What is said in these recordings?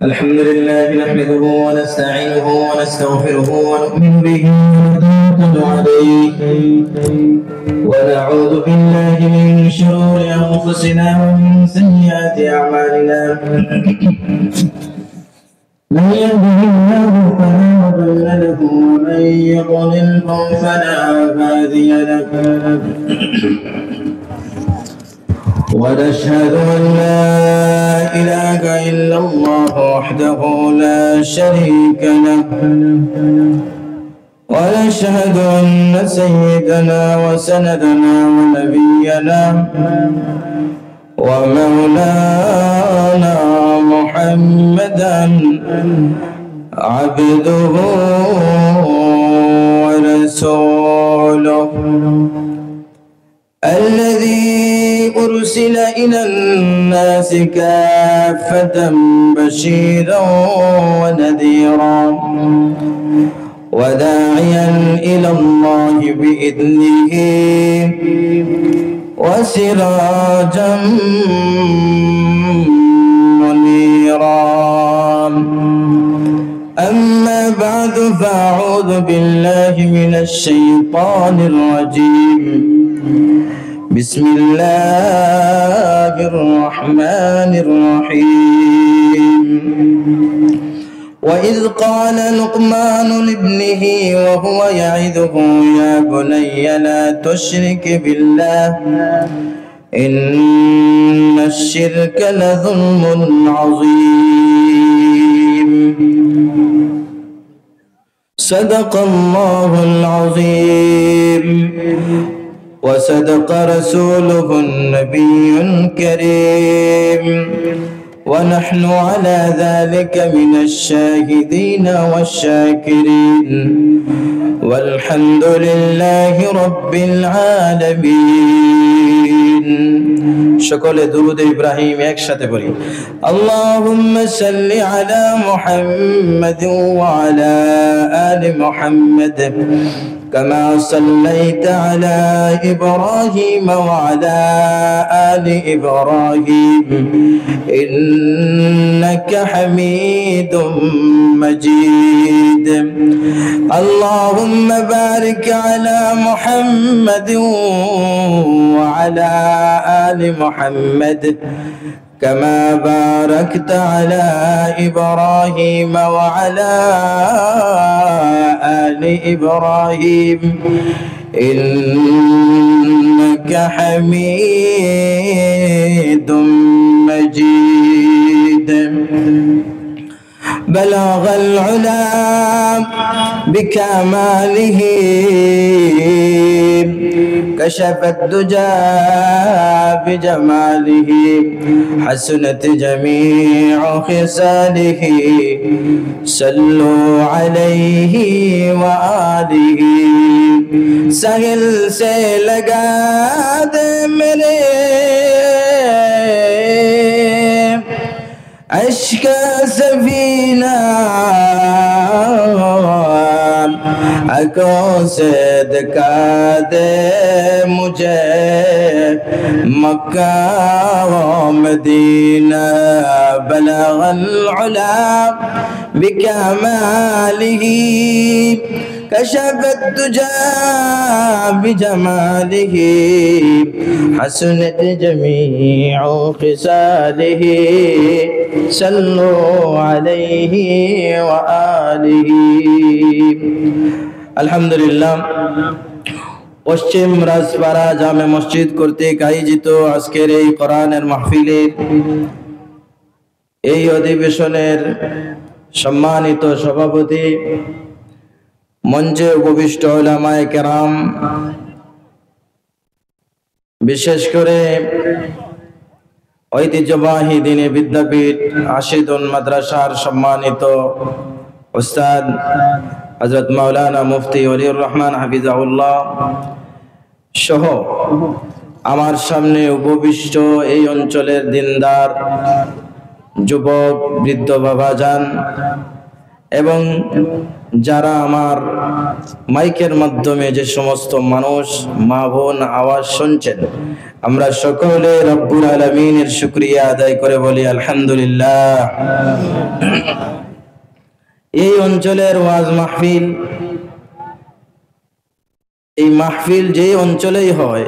الحمد لله نحمده ونستعينه ونستغفره ونؤمن به ونتوكل عليه ونعوذ بالله من شرور أنفسنا ومن سيئات أعمالنا من يهده الله فلا مضل له ومن يضلله فلا هادي له ونشهد أن لا إله إلا الله وحده لا شريك له ونشهد أن سيدنا وسندنا ونبينا ومولانا محمدا عبده ورسوله الذي أرسل إلى الناس كافة بشيرا ونذيرا وداعيا إلى الله بإذنه وسراجا منيرا أما بعد فأعوذ بالله من الشيطان الرجيم بسم الله الرحمن الرحيم وإذ قال لقمان لابنه وهو يعظه يا بني لا تشرك بالله إن الشرك لظلم عظيم صدق الله العظيم وصدق رسوله النبي الكريم ونحن على ذلك من الشاهدين والشاكرين والحمد لله رب العالمين شكرا درود إبراهيم একসাথে পড়ি اللهم صل على محمد وعلى آل محمد كما صليت على إبراهيم وعلى آل إبراهيم إنك حميد مجيد اللهم بارك على محمد وعلى آل محمد كما باركت على إبراهيم وعلى آل إبراهيم إنك حميد مجيد بلغ العلا بكماله كشف الدجى بجماله حسنت جميع خصاله صلوا عليه وآله سهل سے لگا دے میرے عشق سفینہ آنکھوں سے دکھا دے مجھے مکہ و مدینہ بلغ العلا بکمالہ كشف الدجى بجماله حسنت جميع خصاله صلوا عليه وآله الحمد لله পশ্চিম রাজপাড়া জামে মসজিদ কর্তৃক আয়োজিত আজকের এই কোরআনের মাহফিলের এই অধিবেশনের সম্মানিত সভাপতি মঞ্চে উপবিষ্ট উলামায়ে কেরাম বিশেষ করে ঐতিহ্যবাহী দ্বীনি বিদ্যাপীঠ আশিদুন মাদ্রাসার সম্মানিত উস্তাদ হযরত মাওলানা মুফতি ওলিউর রহমান হাফিজাহুল্লাহ সহ আমার সামনে উপবিষ্ট এই অঞ্চলের দিনদার যুবক বৃদ্ধ বাবাজান এবং যারা আমার মাইকের মাধ্যমে যে সমস্ত মানুষ মা বোন আওয়াজ শুনছেন, আমরা সকলে রব্বুল আলামিনের শুকরিয়া আদায় করে বলি আলহামদুলিল্লাহ। এই অঞ্চলের ওয়াজ মাহফিল, এই মাহফিল যে অঞ্চলেই হয়,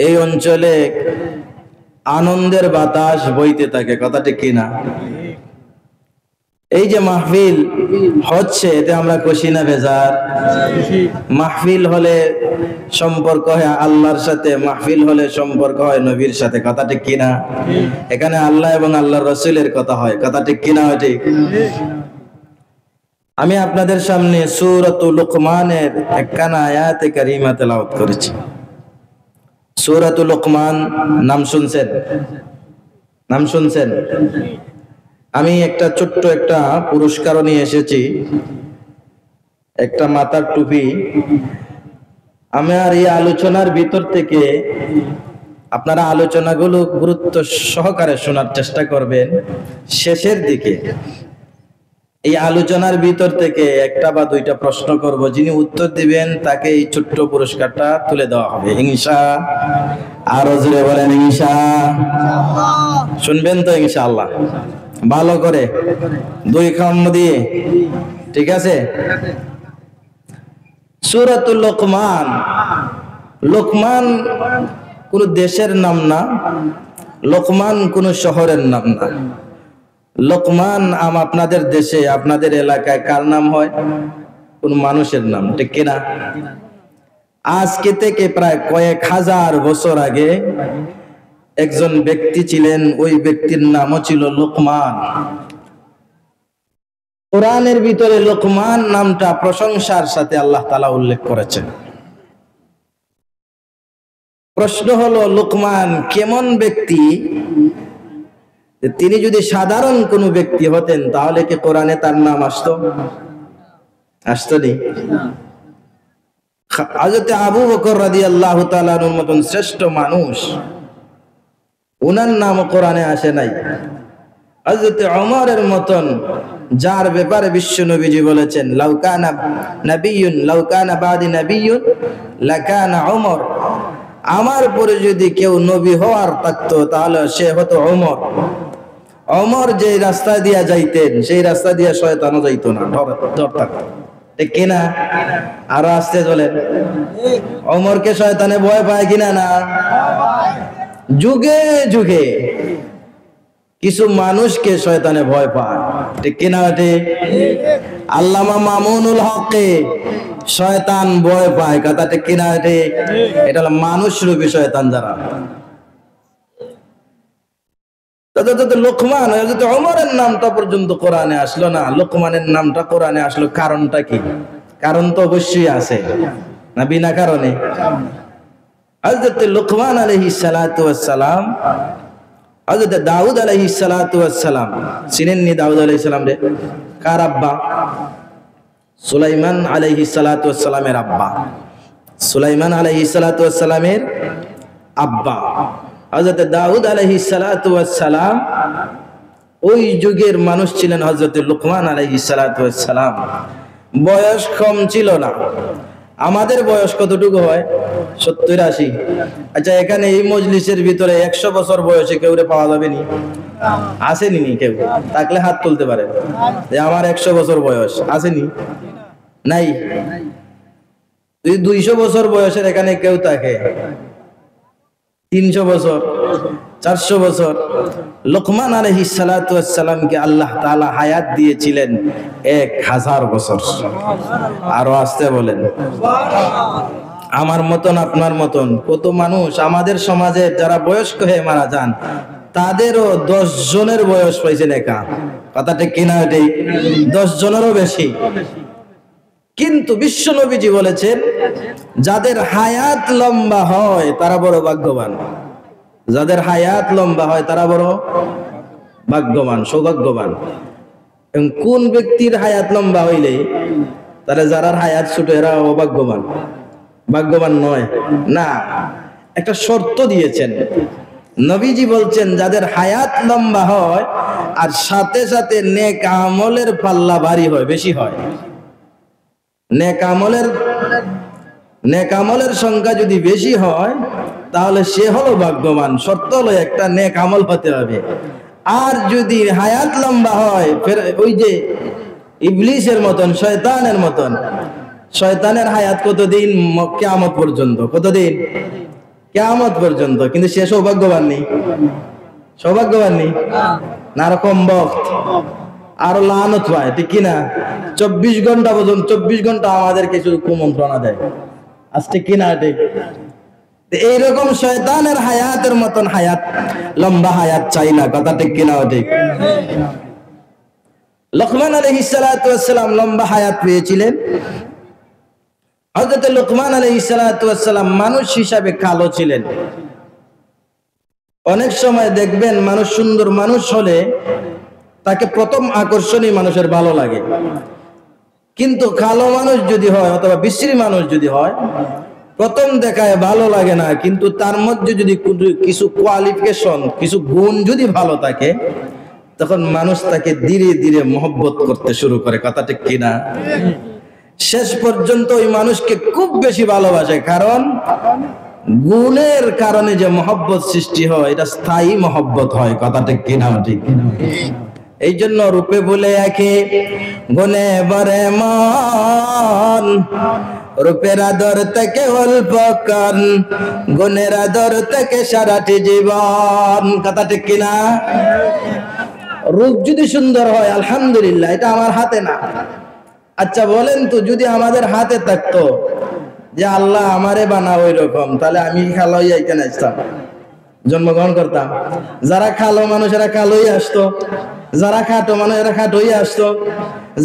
এই অঞ্চলে আনন্দের বাতাস বইতে থাকে, কথা ঠিক কিনা? এই যে মাহফিল হচ্ছে, এতে আমরা খুশি না বেজার? মাহফিল হলে সম্পর্ক হয় আল্লাহর সাথে, মাহফিল হলে সম্পর্ক হয় নবীর সাথে, কথা ঠিক কিনা? এখানে আল্লাহ এবং আল্লাহর রাসূলের কথা হয়, কথা ঠিক কিনা? ঠিক। আমি আপনাদের সামনে সূরাতুল লুকমানের একখানা আয়াতে কারিমা তেলাওয়াত করেছি। সূরাতুল লুকমান নাম শুনছেন? নাম শুনছেন? আমি একটা ছোট্ট একটা পুরস্কারও নিয়ে এসেছি, একটা মাথার টুপি। আমার এই আলোচনার ভিতর থেকে আপনারা আলোচনাগুলো গুরুত্ব সহকারে শোনার চেষ্টা করবেন। শেষের দিকে এই আলোচনার ভিতর থেকে একটা বা দুইটা প্রশ্ন করব, যিনি উত্তর দিবেন তাকে এই ছোট্ট পুরস্কারটা তুলে দেওয়া হবে ইনশাআল্লাহ। আরো জোরে বলেন ইনশাআল্লাহ। শুনবেন তো ইনশাআল্লাহ? ভালো করে দুই কান দিয়ে, ঠিক আছে? সূরাতুল লুকমান। লোকমান কোন দেশের নাম না, লোকমান কোন শহরের নাম না। লোকমান আপনাদের দেশে, আপনাদের এলাকায় কার নাম হয়? কোন মানুষের নাম, ঠিক কিনা? আজকে থেকে প্রায় কয়েক হাজার বছর আগে একজন ব্যক্তি ছিলেন, ওই ব্যক্তির নামও ছিল লোকমান। কোরআনের ভিতরে লোকমান নামটা প্রশংসার সাথে আল্লাহ তাআলা উল্লেখ করেছেন। প্রশ্ন হলো, লোকমান কেমন ব্যক্তি? তিনি যদি সাধারণ কোন ব্যক্তি হতেন তাহলে কি কোরআনে তার নাম আসতো? আসতো নি? হযরত আবু বকর রাদিয়াল্লাহু তাআলা আনহুর মতন শ্রেষ্ঠ মানুষ, ওনার নাম কোরআনে আসে নাই। হযরত ওমরের মতন, যার ব্যাপারে বিশ্ব নবীজি বলেছেন লাউ কানা নাবিয়্যুন লাউ কানা বাদি নাবিয়্যুন লাকানা ওমর, আমার পরে যদি কেউ নবী হওয়ার থাকতো তাহলে সে হতো ওমর। ওমর যে রাস্তা দিয়া যাইতেন সেই রাস্তা দিয়া শয়তানও যাইতো না, ডর থাকতো, ঠিক কিনা? আরো আসতে চলেন। ওমরকে শয়তানে ভয় পায় কিনা? না। যুগে যুগে কিছু মানুষকে শয়তানে ভয় পায়, ঠিক কিনা? আল্লামা মামুনুল হককে শয়তান ভয় পায়, কথা ঠিক কিনা? এটা হলো মানুষ রূপী শয়তান যারা। লোকমান, ওমরের নামটা পর্যন্ত কোরআনে আসলো না, লোকমানের নামটা কোরআনে আসলো, কারণটা কি? কারণ তো অবশ্যই আছে, না বিনা কারণে? হযরত লোকমান আলাইহিস সালাতু ওয়াস সালাম, হযরত দাউদ আলাইহিস সালাতু ওয়াস সালাম, চিনেননি দাউদ আলাইহিস সালাম রে? কার আব্বা? সুলাইমান আলাইহিস সালাতু ওয়াস সালামের আব্বা। সুলাইমান আলাইহিস সালাতু ওয়াস সালামের আব্বা হযরত দাউদ আলাইহিস সালাতু ওয়াস সালাম। ওই যুগের মানুষ ছিলেন হযরত লোকমান আলাইহিস সালাতু ওয়াস সালাম। বয়স কম ছিল না। আমাদের বয়স কতটুকু হয়? 70-80। আচ্ছা, এখানে এই মজলিসের ভিতরে 100 বছর বয়সে কেউ পাওয়া যাবে নি? আসেনি নি? কেউ থাকলে হাত তুলতে পারে যে আমার 100 বছর বয়স। আসেনি? নাই? 200 বছর বয়সের এখানে কেউ থাকে? 300 বছর, 400 বছর। লোকমান আলাইহিস সালাতু ওয়াস সালামকে আল্লাহ তাআলা হায়াত দিয়েছিলেন 1000 বছর। আরো আসতে বলেন। আমার মতন, আপনার মতন কত মানুষ আমাদের সমাজে যারা বয়স্ক হয়ে মারা যান, তাদেরও 10 জনের বয়স পাইছেন একা, কথা ঠিক কিনা? 10 জনেরও বেশি। কিন্তু বিশ্ব নবীজি বলেছেন, যাদের হায়াত লম্বা হয় তারা বড় ভাগ্যবান। যাদের হায়াত লম্বা হয় তারা বড় ভাগ্যবান, সৌভাগ্যবান। এবং কোন ব্যক্তির হায়াত লম্বা হইলে তারা, যারা হায়াত ছোট এরা অভাগ্যবান, ভাগ্যবান নয়। না, একটা শর্ত দিয়েছেন, নবীজি বলছেন যাদের হায়াত লম্বা হয় আর সাথে সাথে নেক আমলের পাল্লা ভারী হয়, বেশি হয়। নেক আমলের সংখ্যা যদি বেশি হয় তাহলে সে হলো ভাগ্যবান। শর্ত হলো একটা নেক আমল হতে হবে। আর যদি হায়াত লম্বা হয়, ফের ওই যে ইবলিসের মতন, শয়তানের মতন, শয়তানের হায়াত কতদিন? কিয়ামত পর্যন্ত। কতদিন? কিয়ামত পর্যন্ত। কিন্তু সে সৌভাগ্যবান নেই, সৌভাগ্যবান নেই না, রকম বক্ত আরো লানত পায়, ঠিক কিনা? 24 ঘন্টা পর্যন্ত, 24 ঘন্টা আমাদের কিছু কুমন্ত্রণা দেয়, আজকে কিনা? ঠিক এইরকম শয়তানের হায়াতের মতন হায়াত, লম্বা হায়াত চাই না, কথা ঠিক কিনা? ঠিক। লোকমান আলাইহিস সালাতু ওয়াস সালাম লম্বা হায়াত পেয়েছিলেন। হযরত লোকমান আলাইহিস সালাতু ওয়াস সালাম মানুষ হিসাবে কালো ছিলেন। অনেক সময় দেখবেন মানুষ সুন্দর মানুষ হলে তাকে প্রথম আকর্ষণই মানুষের ভালো লাগে, কিন্তু কালো মানুষ যদি হয় অথবা বিশ্রী মানুষ যদি হয়, প্রথম দেখায় ভালো লাগে না, কিন্তু তার মধ্যে যদি কিছু কোয়ালিফিকেশন, কিছু গুণ যদি ভালো থাকে, তখন মানুষ তাকে ধীরে ধীরে মহব্বত করতে শুরু করে, কথা ঠিক কিনা? শেষ পর্যন্ত ওই মানুষকে খুব বেশি ভালোবাসে, কারণ গুণের কারণে যে মহব্বত সৃষ্টি হয় এটা স্থায়ী মহব্বত হয়, কথা ঠিক কিনা? ঠিক। এই জন্য রূপে বলে একে গুণে বরে মন, রূপের আদর থেকে অল্প কান, গুণের আদর থেকে সারাটি জীবন, কথা ঠিক কিনা? রূপ যদি সুন্দর হয় আলহামদুলিল্লাহ, এটা আমার হাতে না। আচ্ছা বলেন তো, যদি আমাদের হাতে থাকতো যে আল্লাহ আমারে বানা ওই রকম, তাহলে আমি কালো হইয়া কেন আসতাম, জন্মগ্রহণ করতাম? যারা কালো মানুষ এরা কালোই আসতো, যারা খাটো মানুষ এরা খাটো হয়ে আসতো,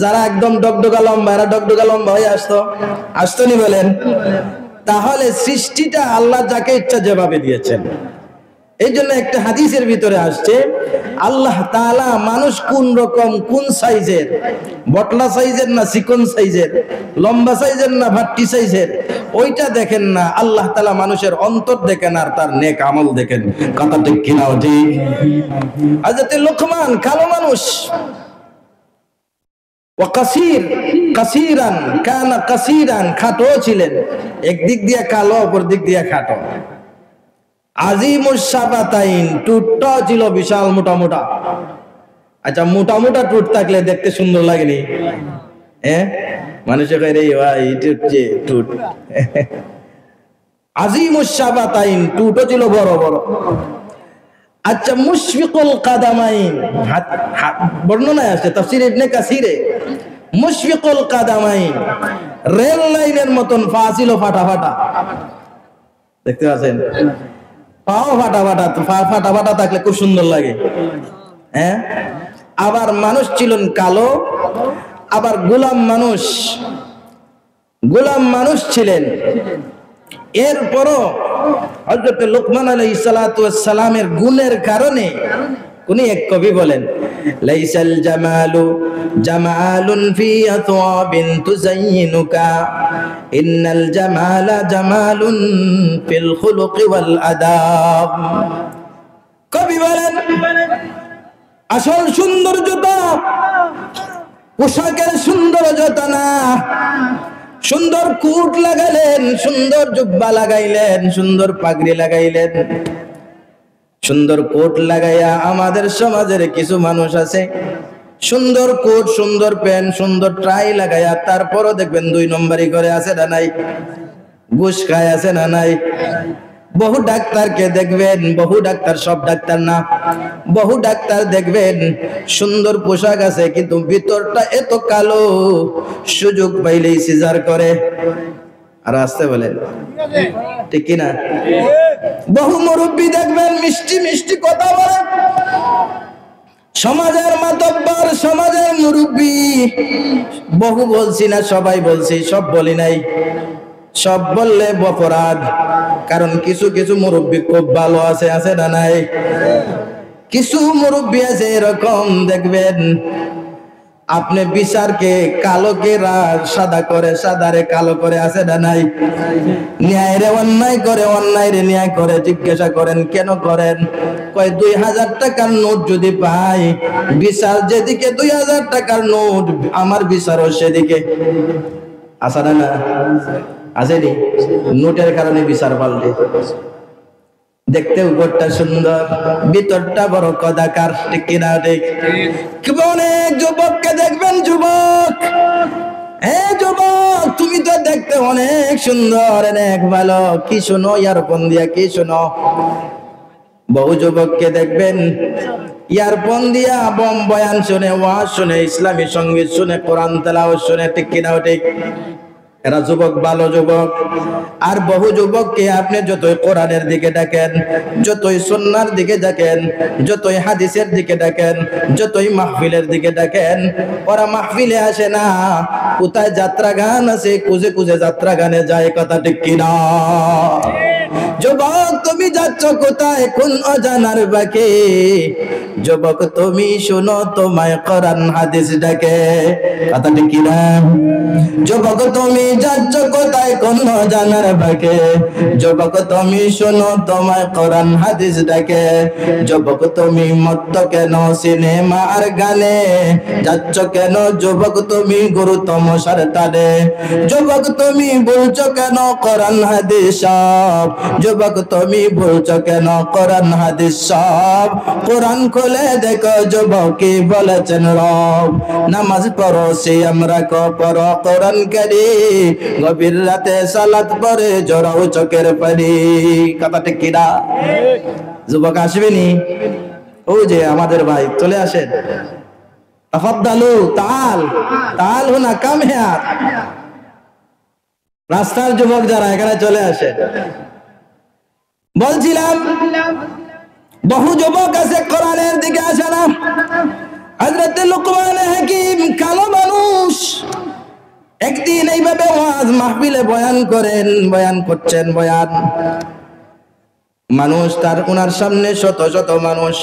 যারা একদম ডগডগা লম্বা এরা ডগডগা লম্বা হয়ে আসতো, আসতো নি বলেন? তাহলে সৃষ্টিটা আল্লাহ যাকে ইচ্ছা যেভাবে দিয়েছেন। এই জন্য একটা হাদিসের ভিতরে আসছে, আল্লাহ তাআলা মানুষ কোন রকম, কোন সাইজের, বটলা সাইজের না চিকন সাইজের, লম্বা সাইজের না ভাট্টি সাইজের, ওইটা দেখেন না। আল্লাহ তাআলা মানুষের অন্তর দেখেন আর তার নেক আমল দেখেন, কথা ঠিক কিনা? ঠিক। হযরত লোকমান কালো মানুষ, ওয়া কাসীর, কাসীরান কানা কাসীরান, খাটো ছিলেন, একদিক দিয়ে কালো অপর দিক দিয়ে খাটো। আজিমুস শাবাতাইন, টুটটাও ছিল বিশাল মোটা মোটা। আচ্ছা মোটা মোটা টুট থাকলে দেখতে সুন্দর লাগেনি? হ্যাঁ, মানুষে কয় রে ভাই টুটছে টুট। আজিমুস শাবাতাইন, টুটও ছিল বড় বড়। আচ্ছা মুশফিকুল কাদামাইন, বর্ণনায় আছে তাফসীর ইবনে কাসিরে, মুশফিকুল কাদামাইন, রেল লাইনের মতন পা ছিল ফাটা ফাটা, দেখতে পাচ্ছেন? পাও ফাটা ফাটা, ফাটা ফাটা থাকলে খুব সুন্দর লাগে। হ্যাঁ, আবার মানুষ ছিলেন কালো, আবার গোলাম মানুষ, গোলাম মানুষ ছিলেন। এরপরও হযরত লোকমান আলাইহিস সালাতু ওয়াস সালামের গুণের কারণে উনি এক কবি বলেন, লাইসাল জামালু জামালুন ফি আতওয়াবিন তুযায়িনুকা, ইন্নাল জামালা জামালুন ফিল খুলুকি ওয়াল আদাব। কবি বলেন আসল সৌন্দর্যতা পোশাকের সৌন্দর্যতা না। সুন্দর কোট লাগাইলেন, সুন্দর জুব্বা লাগাইলেন, সুন্দর পাগড়ি লাগাইলেন, সুন্দর কোট লাগাইয়া আমাদের সমাজের কিছু মানুষ আছে সুন্দর কোট, সুন্দর প্যান্ট, সুন্দর ট্রাই লাগাইয়া তারপরও দেখবেন 2 নম্বরই করে আছে না নাই, ঘুষ খায় আছে না নাই। বহু ডাক্তারকে দেখবেন, বহু ডাক্তার, সব ডাক্তার না, বহু ডাক্তার দেখবেন সুন্দর পোশাক আছে কিন্তু ভিতরটা এত কালো, সুযোগ পাইলেই সিজার করে। আর আসতে বলেন ঠিক কিনা? বহু মুরব্বী দেখবেন মিষ্টি মিষ্টি কথা বলে, সমাজের মাতব্বর, সমাজের মুরব্বী, বহু বলছি না, সবাই বলছি, সব বলি নাই, সব বললে অপরাধ। কারণ কিছু কিছু মুরব্বী খুব ভালো আছে, আছে না নাই? কিছু মুরব্বী আছে এরকম দেখবেন আপনি বিচারকে কালোকে সাদা করে, সাদারে কালো করে, আছে না নাই? ন্যায় রে অন্যায় করে, অন্যায় রে ন্যায় করে। জিজ্ঞাসা করেন কেন করেন? কয় 2000 টাকার নোট যদি পাই, বিচার যেদিকে 2000 টাকার নোট, আমার বিচারও সেদিকে। আছে না না? আসেনি? নোটের কারণে বিচার পাল্টে। দেখতে উপরটা সুন্দর, ভিতরটা বড় কদাকার, ঠিক কিনা? ঠিক। অনেক যুবককে দেখবেন, যুবক, যুবক তুমি তো দেখতে অনেক সুন্দর, অনেক ভালো, কি শোনো ইয়ারফোন দিয়া, কি শোনো? বহু যুবককে দেখবেন ইয়ারফোন দিয়া বয়ান শুনে, ওয়াজ শুনে, ইসলামী সঙ্গীত শুনে, কোরআন তেলাওয়াত শুনে, ঠিক কিনা? ঠিক। এরা যুবক, ভালো যুবক। আর বহু যুবককে আপনি যতই কোরআনের দিকে ডাকেন, যতই সুন্নাহর দিকে ডাকেন, যতই হাদিসের দিকে ডাকেন, যতই মাহফিলের দিকে ডাকেন, ওরা মাহফিলে আসে না। কোথায় যাত্রা গান আছে, খুঁজে খুঁজে যাত্রা গানে যায়, কথা ঠিক কিনা? যুবক তুমি যাচ্ছ কোথায় কোন অজানার বাকে? যুবক তুমি শোনো, তোমায় কোরআন হাদিস ডাকে, কথা ঠিক কিনা? যুবক তুমি যাচ্ছ কোথায় কোন অজানার বাকে? যুবক তুমি শোনো, তোমায় কোরআন হাদিস ডাকে। যুবক তুমি মত্ত কেন সিনেমা আর গানে? যাচ্ছ কেন যুবক তুমি গুরু তমসার টানে? যুবক তুমি বলছো কেন কোরআন হাদিস সব? যুবক তুমি বলছো কেন কোরআন হাদিস সব? কোরআন খুলে দেখো যুবক কি বলেছেন রব। নামাজ পড়ো, সিয়াম রাখো, পড়ো কোরআন কারীম, গভীর রাতে সালাত পড়ে জোরাও চোখের পানি, কথা ঠিক কিনা? যুবক আসবেনি? ও যে আমাদের ভাই, চলে আসেন। তাফাদ্দালু, তাল তাল হুনা কাম হিয়ার। রাস্তার যুবক যারা, এখানে চলে আসেন। বলছিলাম বহু যুবক আছে কোরআনের দিকে আসে না। হযরত লুকমান হাকিম কালো মানুষ, একদিন এইভাবে ওয়াজ মাহফিলে বয়ান করছেন। মানুষ তার, ওনার সামনে শত শত মানুষ।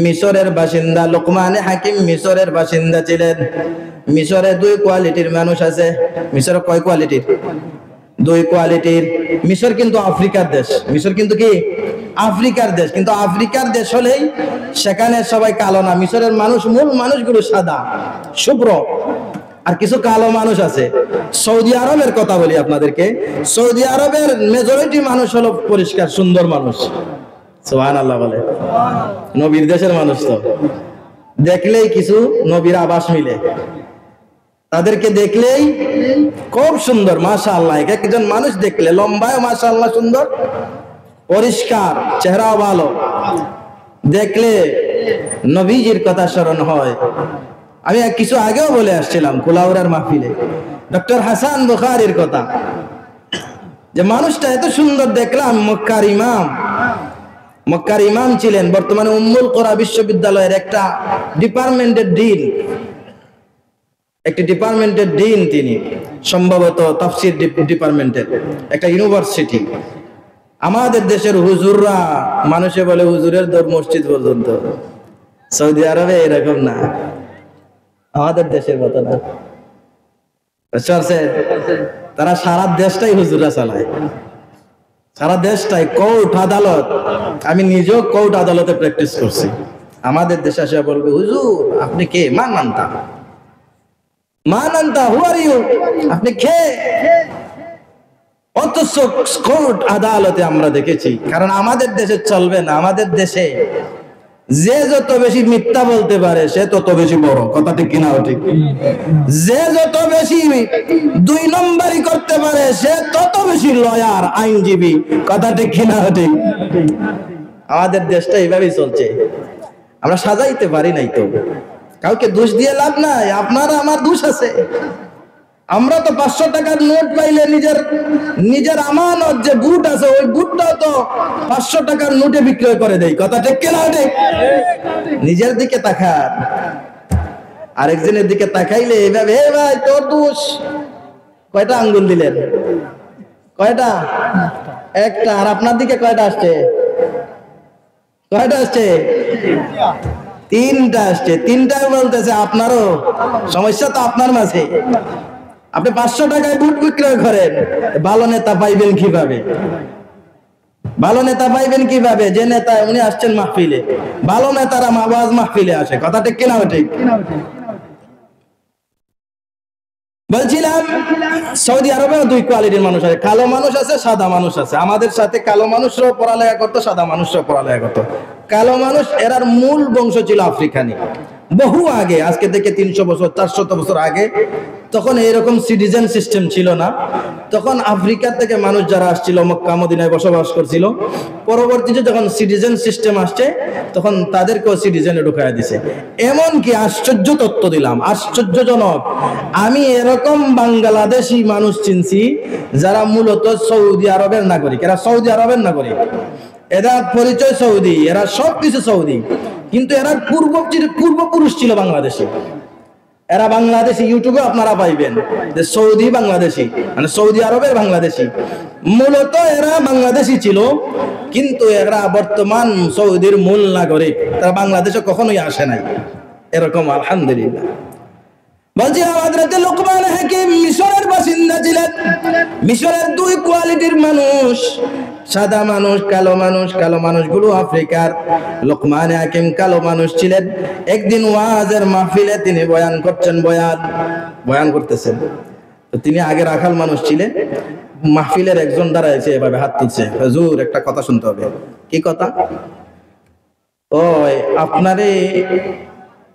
মিশরের বাসিন্দা লুকমান হাকিম মিশরের বাসিন্দা ছিলেন। মিশরে 2 কোয়ালিটির মানুষ আছে। মিশরে কয় কোয়ালিটির? 2 কোয়ালিটির। মিশর কিন্তু আফ্রিকার দেশ। মিশর কিন্তু কি? আফ্রিকার দেশ। কিন্তু আফ্রিকার দেশ হলেই সেখানে সবাই কালো না। মিশরের মানুষ, মূল মানুষগুলো সাদা, শুভ্র, আর কিছু কালো মানুষ আছে। সৌদি আরবের কথা বলি আপনাদেরকে। সৌদি আরবের মেজরিটি মানুষ হলো পরিষ্কার সুন্দর মানুষ। সুবহানাল্লাহ বলে। নবীর দেশের মানুষ তো দেখলেই কিছু নবীর আবাস মিলে। তাদেরকে দেখলেই খুব সুন্দর, মাশাআল্লাহ। একজন মানুষ দেখলে লম্বায় মাশাআল্লাহ সুন্দর, পরিষ্কার, চেহারাও ভালো, দেখলে নবীজির কথা স্মরণ হয়। আমি কিছু আগেও বলে আসছিলাম কুলাউড়ার মাহফিলে ডক্টর হাসান বুখারীর কথা, যে মানুষটা এত সুন্দর দেখলাম। মক্কার ইমাম ছিলেন, বর্তমানে উম্মুল কোরা বিশ্ববিদ্যালয়ের একটা ডিপার্টমেন্টের ডিন তিনি, সম্ভবত তাফসীর ডিপার্টমেন্টের একটা ইউনিভার্সিটি। আমাদের দেশের হুজুররা, মানুষে বলে হুজুরের দর মসজিদ পর্যন্ত। সৌদি আরবে এরকম না, আমাদের দেশের মতো না। তারা সারা দেশটাই হুজুররা চালায়, সারা দেশটাই কোর্ট আদালত। আমি নিজেও কোর্ট আদালতে প্র্যাকটিস করছি। আমাদের দেশে এসে বলবে, হুজুর আপনি কে? মান আনতা, হু আর ইউ? আপনি কে? অথচ কোর্ট আদালতে আমরা দেখেছি। কারণ আমাদের দেশে চলবে না। আমাদের দেশে যে যত বেশি মিথ্যা বলতে পারে সে তত বেশি বড়, কথা ঠিক কিনা? ঠিক। যে যত বেশি 2 নম্বরই করতে পারে সে তত বেশি লয়ার, আইনজীবী, কথা ঠিক কিনা? ঠিক। আমাদের দেশটা এইভাবেই চলছে। আমরা সাজাইতে পারি নাই তো। কাউকে দোষ দিয়ে লাভ নাই, আপনার আমার দোষ আছে। আমরা তো 500 টাকার নোট পাইলে নিজের আমানত যে বুট আছে, ওই বুটটাও তো 500 টাকার নোটে বিক্রয় করে দেয়, কথা ঠিক কিনা? ঠিক। নিজের দিকে তাকান, আরেকজনের দিকে তাকাইলে এইভাবে, হে ভাই তোর দোষ। কয়টা আঙ্গুল দিলেন? কয়টা? একটা। আর আপনার দিকে কয়টা আসছে? কয়টা আসছে? তিনটা আসছে, তিনটায় বলতেছে আপনারও সমস্যা তো আপনার মাঝে। আপনি 500 টাকায় বুট বিক্রয় করেন, ভালো নেতা পাইবেন কিভাবে? ভালো নেতা পাইবেন কিভাবে? যে নেতা উনি আসছেন মাহফিলে, ভালো নেতারা ওয়াজ মাহফিলে আসে, কথা ঠিক কিনা? ঠিক। বলছিলাম সৌদি আরবেও দুই কোয়ালিটির মানুষ আছে, কালো মানুষ আছে, সাদা মানুষ আছে। আমাদের সাথে কালো মানুষরাও পড়ালেখা করতো, সাদা মানুষরাও পড়ালেখা করতো। কালো মানুষ এরার মূল বংশ ছিল আফ্রিকানি, বহু আগে, আজকে থেকে 300 বছর 400 বছর আগে। তখন এরকম সিটিজেন সিস্টেম ছিল না। তখন আফ্রিকা থেকে মানুষ যারা আসছিল মক্কা মদিনায় বসবাস করছিল, পরবর্তীতে যখন সিটিজেন সিস্টেম আসছে তখন তাদেরকেও সিটিজেনে ঢুকায় দিছে। এমন কি আশ্চর্য তথ্য দিলাম, আশ্চর্যজনক। আমি এরকম বাংলাদেশি মানুষ চিনছি যারা মূলত সৌদি আরবের নাগরিক। এরা সৌদি আরবের নাগরিক, এরা পরিচয় সৌদি, এরা সবকিছু সৌদি, কিন্তু এরা পূর্বপুরুষ ছিল বাংলাদেশি। এরা বাংলাদেশি, ইউটিউবে আপনারা পাইবেন যে সৌদি বাংলাদেশি, মানে সৌদি আরবের বাংলাদেশি। মূলত এরা বাংলাদেশি ছিল, কিন্তু এরা বর্তমান সৌদির মূল নাগরিক। তারা বাংলাদেশে কখনোই আসে নাই, এরকম আলহামদুলিল্লাহ। বলছি হযরত লোকমান হাকিম মিশরের বাসিন্দা ছিলেন। মিশরের দুই কোয়ালিটির মানুষ, সাদা মানুষ, কালো মানুষ। কালো মানুষগুলো আফ্রিকার। লোকমান হাকিম কালো মানুষ ছিলেন। একদিন ওয়াজের মাহফিলে তিনি বয়ান করছেন, বয়ান করতেছেন। তো তিনি আগে রাখাল মানুষ ছিলেন। মাহফিলের একজন দাঁড়াইছে, এভাবে হাত তুলছে, হুজুর একটা কথা শুনতে হবে। কি কথা? ওই আপনারে,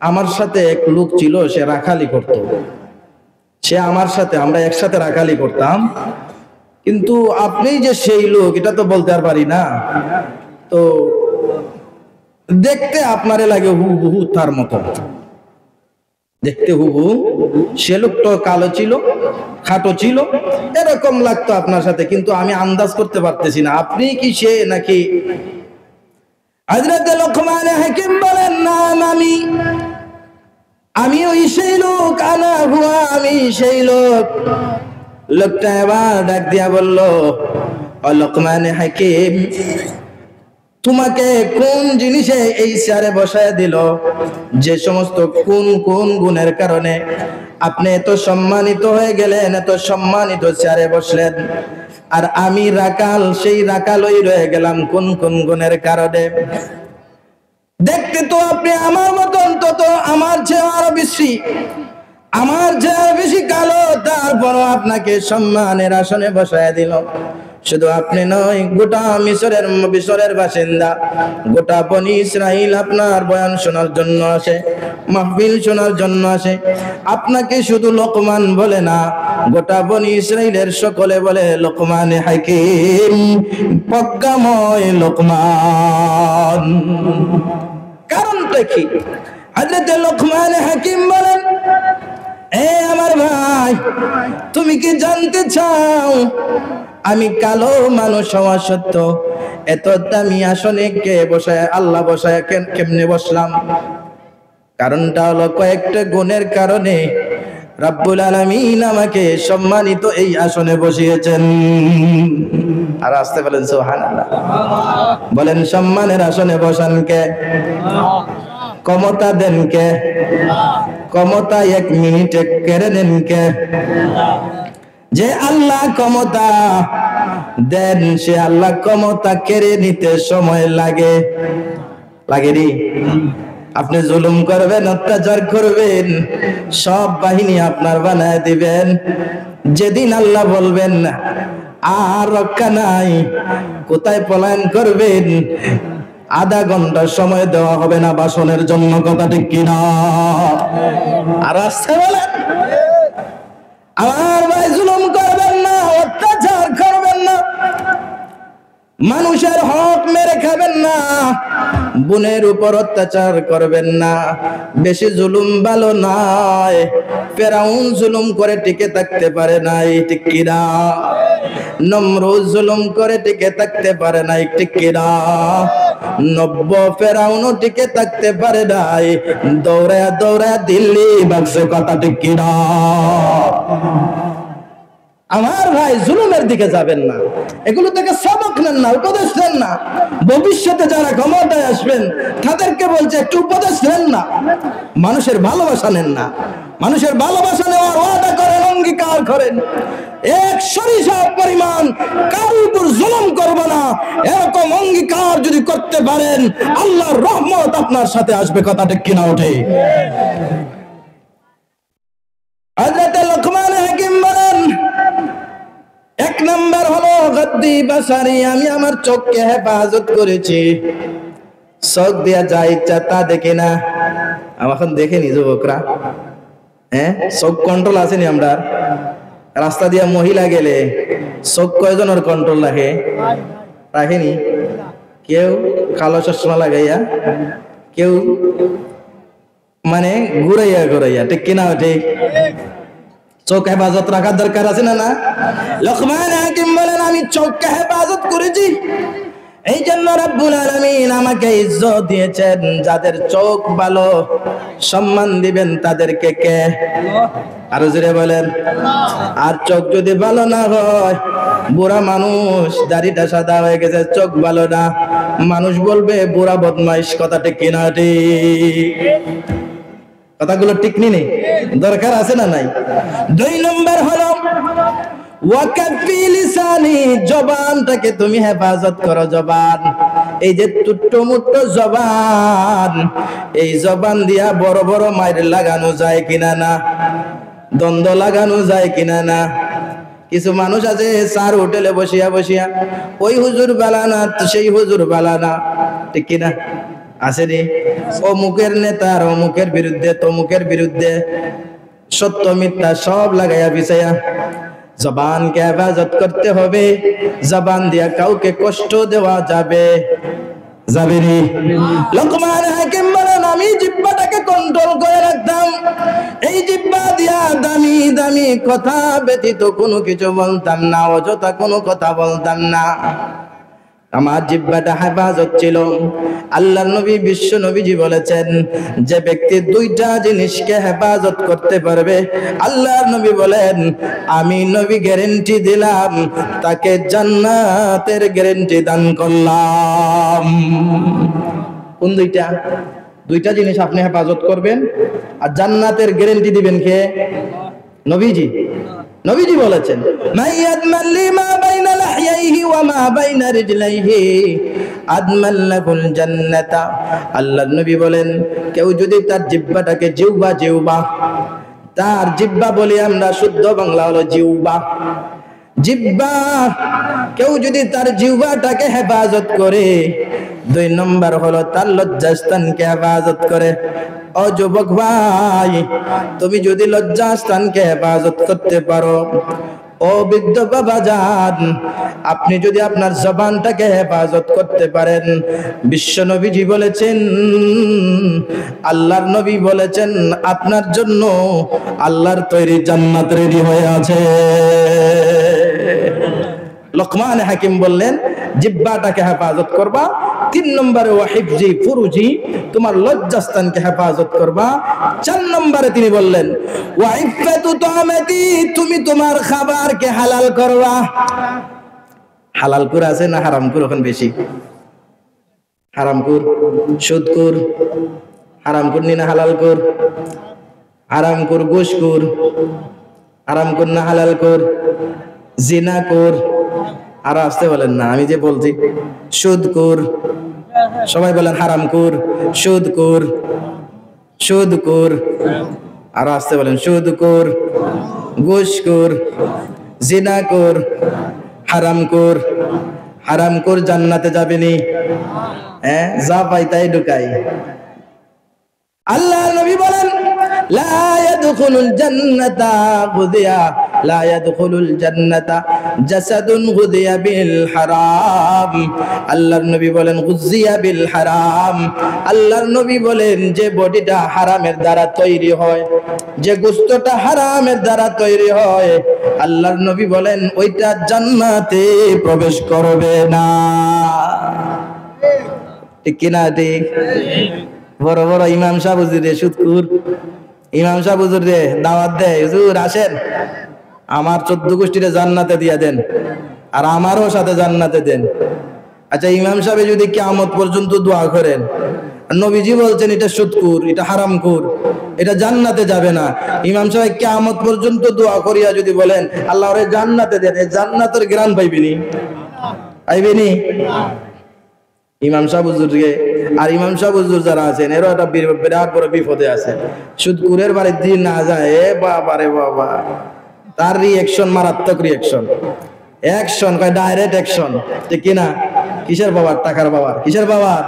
আমার সাথে এক লোক ছিল, সে রাখালি করত, সে আমার সাথে, আমরা একসাথে রাখালি করতাম, কিন্তু আপনি যে সেই লোক এটা তো বলতে আর পারি না। তো দেখতে আপনারে লাগে হুবহু তার মতো, দেখতে হুবহু। সে লোক তো কালো ছিল, খাটো ছিল, এরকম লাগতো আপনার সাথে, কিন্তু আমি আন্দাজ করতে পারতেছি না আপনি কি সে নাকি। হযরত লোকমান হাকিম বলেন, না আমি ওই সেই লোক, আনা হুয়া, আমি সেই লোক। লোকটা এবার ডাক দিয়া বলল, ও লোকমান হাকিম, তোমাকে কোন জিনিসে এই চেয়ারে বসায় দিল? যে সমস্ত কোন কোন গুণের কারণে আপনি এত সম্মানিত হয়ে গেলেন, এত সম্মানিত চেয়ারে বসলেন, আর আমি রাকাল, সেই রাকালই রয়ে গেলাম কোন কোন গুণের কারণে? দেখতে তো আপনি আমার মতন, তো আমার চেয়ে আরো বেশি, আমার চেয়ে বেশি কালো, তারপরও আপনাকে সম্মানের আসনে বসায় দিল। শুধু আপনি নয়, গোটা মিশরের বাসিন্দা, গোটা বনি ইসরাইল আপনার বয়ান শোনার জন্য আসে, মাহফিল শোনার জন্য আসে। আপনাকে শুধু লোকমান বলে না, গোটা বনি ইসরাইলের সকলে বলে লোকমান হাকিম, প্রজ্ঞাময় লোকমান। কারণটা কি? হযরত লোকমান হাকিম বলেন, এ আমার ভাই, তুমি কি জানতে চাও আমি কালো মানুষ হওয়া সত্ত্বেও এত দামি আসনে কে বসায়, আল্লাহ বসায় কেমনে বসলাম? কারণটা হলো কয়েকটা গুণের কারণে রব্বুল আলামিন আমাকে সম্মানিত এই আসনে বসিয়েছেন। আর আসতে বলেন সুবহানাল্লাহ। বলেন সম্মানের আসনে বসান কে? ক্ষমতা দেন কে? ক্ষমতা 1 মিনিটে কেড়ে নেন কে? যে আল্লাহ ক্ষমতা দেন, সে আল্লাহ ক্ষমতা কেড়ে নিতে সময় লাগে নি? আপনি জুলুম করবেন, অত্যাচার করবেন, সব বাহিনী আপনার বানায় দিবেন। যেদিন আল্লাহ বলবেন আর রক্ষা নাই, কোথায় পলায়ন করবেন? আধা ঘন্টা সময় দেওয়া হবে না বাসনের জন্য, কথা ঠিক কিনা? আর আসতে বলেন, আমার ভাই জুলুম করবেন না, অত্যাচার করবেন না, মানুষের হক মেরে খাবেন না, বোনের উপর অত্যাচার করবেন না। বেশি জুলুম ভালো নয়। ফেরাউন জুলুম করে টিকে থাকতে পারে নাই, ঠিক কিনা? নমরুদ জুলুম করে টিকে থাকতে পারে নাই, ঠিক কিনা? 90 ফেরাউনও টিকে থাকতে পারে নাই, দৌড়ায় দিল্লি ভাগছে, কথা ঠিক কিনা? আমার ভাই জুলুমের দিকে যাবেন না, এগুলো থেকে সবক নেন না, উপদেশ নেন না। ভবিষ্যতে যারা ক্ষমতায় আসবেন তাদেরকে বলছে একটু উপদেশ নেন না, মানুষের ভালোবাসা নেন না। মানুষের ভালোবাসা নেওয়ার ওয়াদা করেন, অঙ্গীকার করেন, এক সরিষা পরিমাণ কারোর উপর জুলুম করব না, এরকম অঙ্গীকার যদি করতে পারেন আল্লাহর রহমত আপনার সাথে আসবে। কথা ঠিক কিনা ওঠে? হযরত লোকমান হাকিম বলেন, এক নাম্বার হলো গদ্দি বাসারি, আমি আমার চোখকে হেফাজত করেছি। চোখ দিয়া যা ইচ্ছা তা দেখে না। এখন দেখেনি যুবকরা, হ্যাঁ, চোখ কন্ট্রোল আসেনি? আমরা রাস্তা দিয়া মহিলা গেলে চোখ কয়জনের কন্ট্রোল রাখে? রাখেনি। কেউ কালো চশমা লাগাইয়া, কেউ মানে ঘুরাইয়া ঘুরাইয়া, ঠিক কিনা? ঠিক। চোখ হেফাজত রাখার দরকার আছে না? না। লোকমান হাকিম বলেন, আমি চোখকে হেফাজত করেছি। এই জন্য রব্বুল আলামিন আমাকে ইজ্জত দিয়েছেন। যাদের চোখ ভালো, সম্মান দিবেন তাদেরকে কে? আরো জোরে বলেন। আর চোখ যদি ভালো না হয়, বুড়া মানুষ, দাড়িটা সাদা হয়ে গেছে, চোখ ভালো না, মানুষ বলবে বুড়া বদমাইশ। কথা ঠিক কিনা? ঠিক। কথাগুলো ঠিক নেই, দরকার আছে না নাই? 2 নম্বর হলো ওয়াকাফি লিসানি, জবানটাকে তুমি হেফাজত করো। জবান, এই যে টুট্টো মুট্টো জবান, এই জবান দিয়া বড় বড় মাইর লাগানো যায় কিনা না? দ্বন্দ্ব লাগানো যায় কিনা না? কিছু মানুষ আছে স্যার হোটেলে বসিয়া বসিয়া ওই হুজুর বালানা, সেই হুজুর বালানা, ঠিক কিনা? আসেনি? অমুকের নেতার অমুকের বিরুদ্ধে, তমুকের বিরুদ্ধে, সত্য মিথ্যা সব লাগাইয়া বিছাইয়া। জবানকে হেফাজত করতে হবে। জবান দিয়া কাউকে কষ্ট দেওয়া যাবে যাবেনি। লোকমান হাকিম বলেন, আমি জিহ্বাটাকে কন্ট্রোল করে রাখতাম। এই জিহ্বা দিয়া দামি দামি কথা ব্যতীত কোনো কিছু বলতাম না, অযথা কোনো কথা বলতাম না। আমার জিহ্বাটা হেফাজত ছিল। আল্লাহর নবী, বিশ্ব নবীজি বলেছেন, যে ব্যক্তি 2টা জিনিসকে হেফাজত করতে পারবে, আল্লাহর নবী বলেন, আমি নবী গ্যারান্টি দিলাম, তাকে জান্নাতের গ্যারান্টি দান করলাম। কোন 2টা? 2টা জিনিস আপনি হেফাজত করবেন আর জান্নাতের গ্যারান্টি দিবেন কে? নবীজি। নবীজি বলেছেন, মাইয়াদমান লিমা বাইনা লাহইহি ওয়া মা বাইনা রিজলাইহি আদমাল্লাহুল জান্নাতা। আল্লাহর নবী বলেন, কেউ যদি তার জিহ্বাটাকে, জিহ্বা, তার জিহ্বা বলি আমরা, শুদ্ধ বাংলা হলো জিহ্বা, জিহ্বা, কেউ যদি তার জিহ্বাটাকে হেফাজত করে, 2 নম্বর হলো তার লজ্জাস্থানকে হেফাজত করে। ও যুবক ভাই, তুমি যদি লজ্জাস্থানকে হেফাজত করতে পারো, ও বৃদ্ধ বাবা যান, আপনি যদি আপনার জবানটাকে হেফাজত করতে পারেন, বিশ্ব নবীজি বলেছেন, আল্লাহর নবী বলেছেন, আপনার জন্য আল্লাহর তৈরি জান্নাত রেডি হয়ে আছে। লোকমান হাকিম বললেন, জিহ্বাটাকে হেফাজত করবা। 3 নম্বরে ওয়াহিফজি ফুরুজি, তোমার লজ্জাস্থানকে হেফাজত করবা। 4 নম্বরে তিনি বললেন, ওয়াইফাতু তামাতি, তুমি তোমার খাবারকে হালাল করবা। হালালকুর আছে না হারামকুর এখন বেশি? হারামকুর, সুদকুর, হারামকুর নি না হালালকুর? হারামকুর, ঘুষকুর, হারামকুর না হালালকুর? জিনাকুর, আর আসতে বলেন না, আমি যে বলছি, সুদকুর, সবাই বলেন হারামকুর, সুদকুর, সুদকুর, আর আসতে বলেন সুদকুর, ঘুষকুর, জিনাকুর, হারামকুর। হারামকুর জান্নাতে যাবেনি? হ্যাঁ, যা পাই তাই ঢুকাই। আল্লাহ নবী বলেন, লা ইয়াদখুলুল জান্নাতা গুদিয়া, লা ইয়াদখুলুল জান্নাতা জাসাদুন গুদিয়া বিল হারাম। আল্লাহর নবী বলেন, গুজিয়া বিল হারাম। আল্লাহর নবী বলেন, যে বডিটা হারামের দ্বারা তৈরি হয়, যে গোশতটা হারামের দ্বারা তৈরি হয়, আল্লাহর নবী বলেন ওইটা জান্নাতে প্রবেশ করবে না। ঠিক কিনা? ঠিক। বড় বড় ইমাম সাহেব হুজুর রে সুদকুর, ইমাম সাহেব হুজুর রে দাওয়াত দেয়, হুজুর আসেন, আমার 14 গোষ্ঠীরে জান্নাতে দিয়া দেন, আর আমারও সাথে জান্নাতে দেন। আচ্ছা, ইমাম সাহেব যদি কিয়ামত পর্যন্ত দোয়া করেন, নবীজি বলছেন এটা সুদকুর, এটা হারামখোর, এটা জান্নাতে যাবে না, ইমাম সাহেব কিয়ামত পর্যন্ত দোয়া করিয়া যদি বলেন আল্লাহ ওরে জান্নাতে দেন, এই জান্নাতের গ্রান পাইবেনি? পাইবেনি? ইমাম সাহেব হুজুরকে, আর ইমাম সাহেব হুজুর যারা আছেন এরা একটা বিরাট বড় বিপদে আছে। সুদকুরের বাড়ির দিন না যায়, এ বাবা রে বাবা, তার রিঅ্যাকশন মারাত্মক রিঅ্যাকশন, অ্যাকশন কয় ডাইরেক্ট অ্যাকশন, ঠিক কিনা? কিসের বাবার? টাকার বাবার। কিসের বাবার?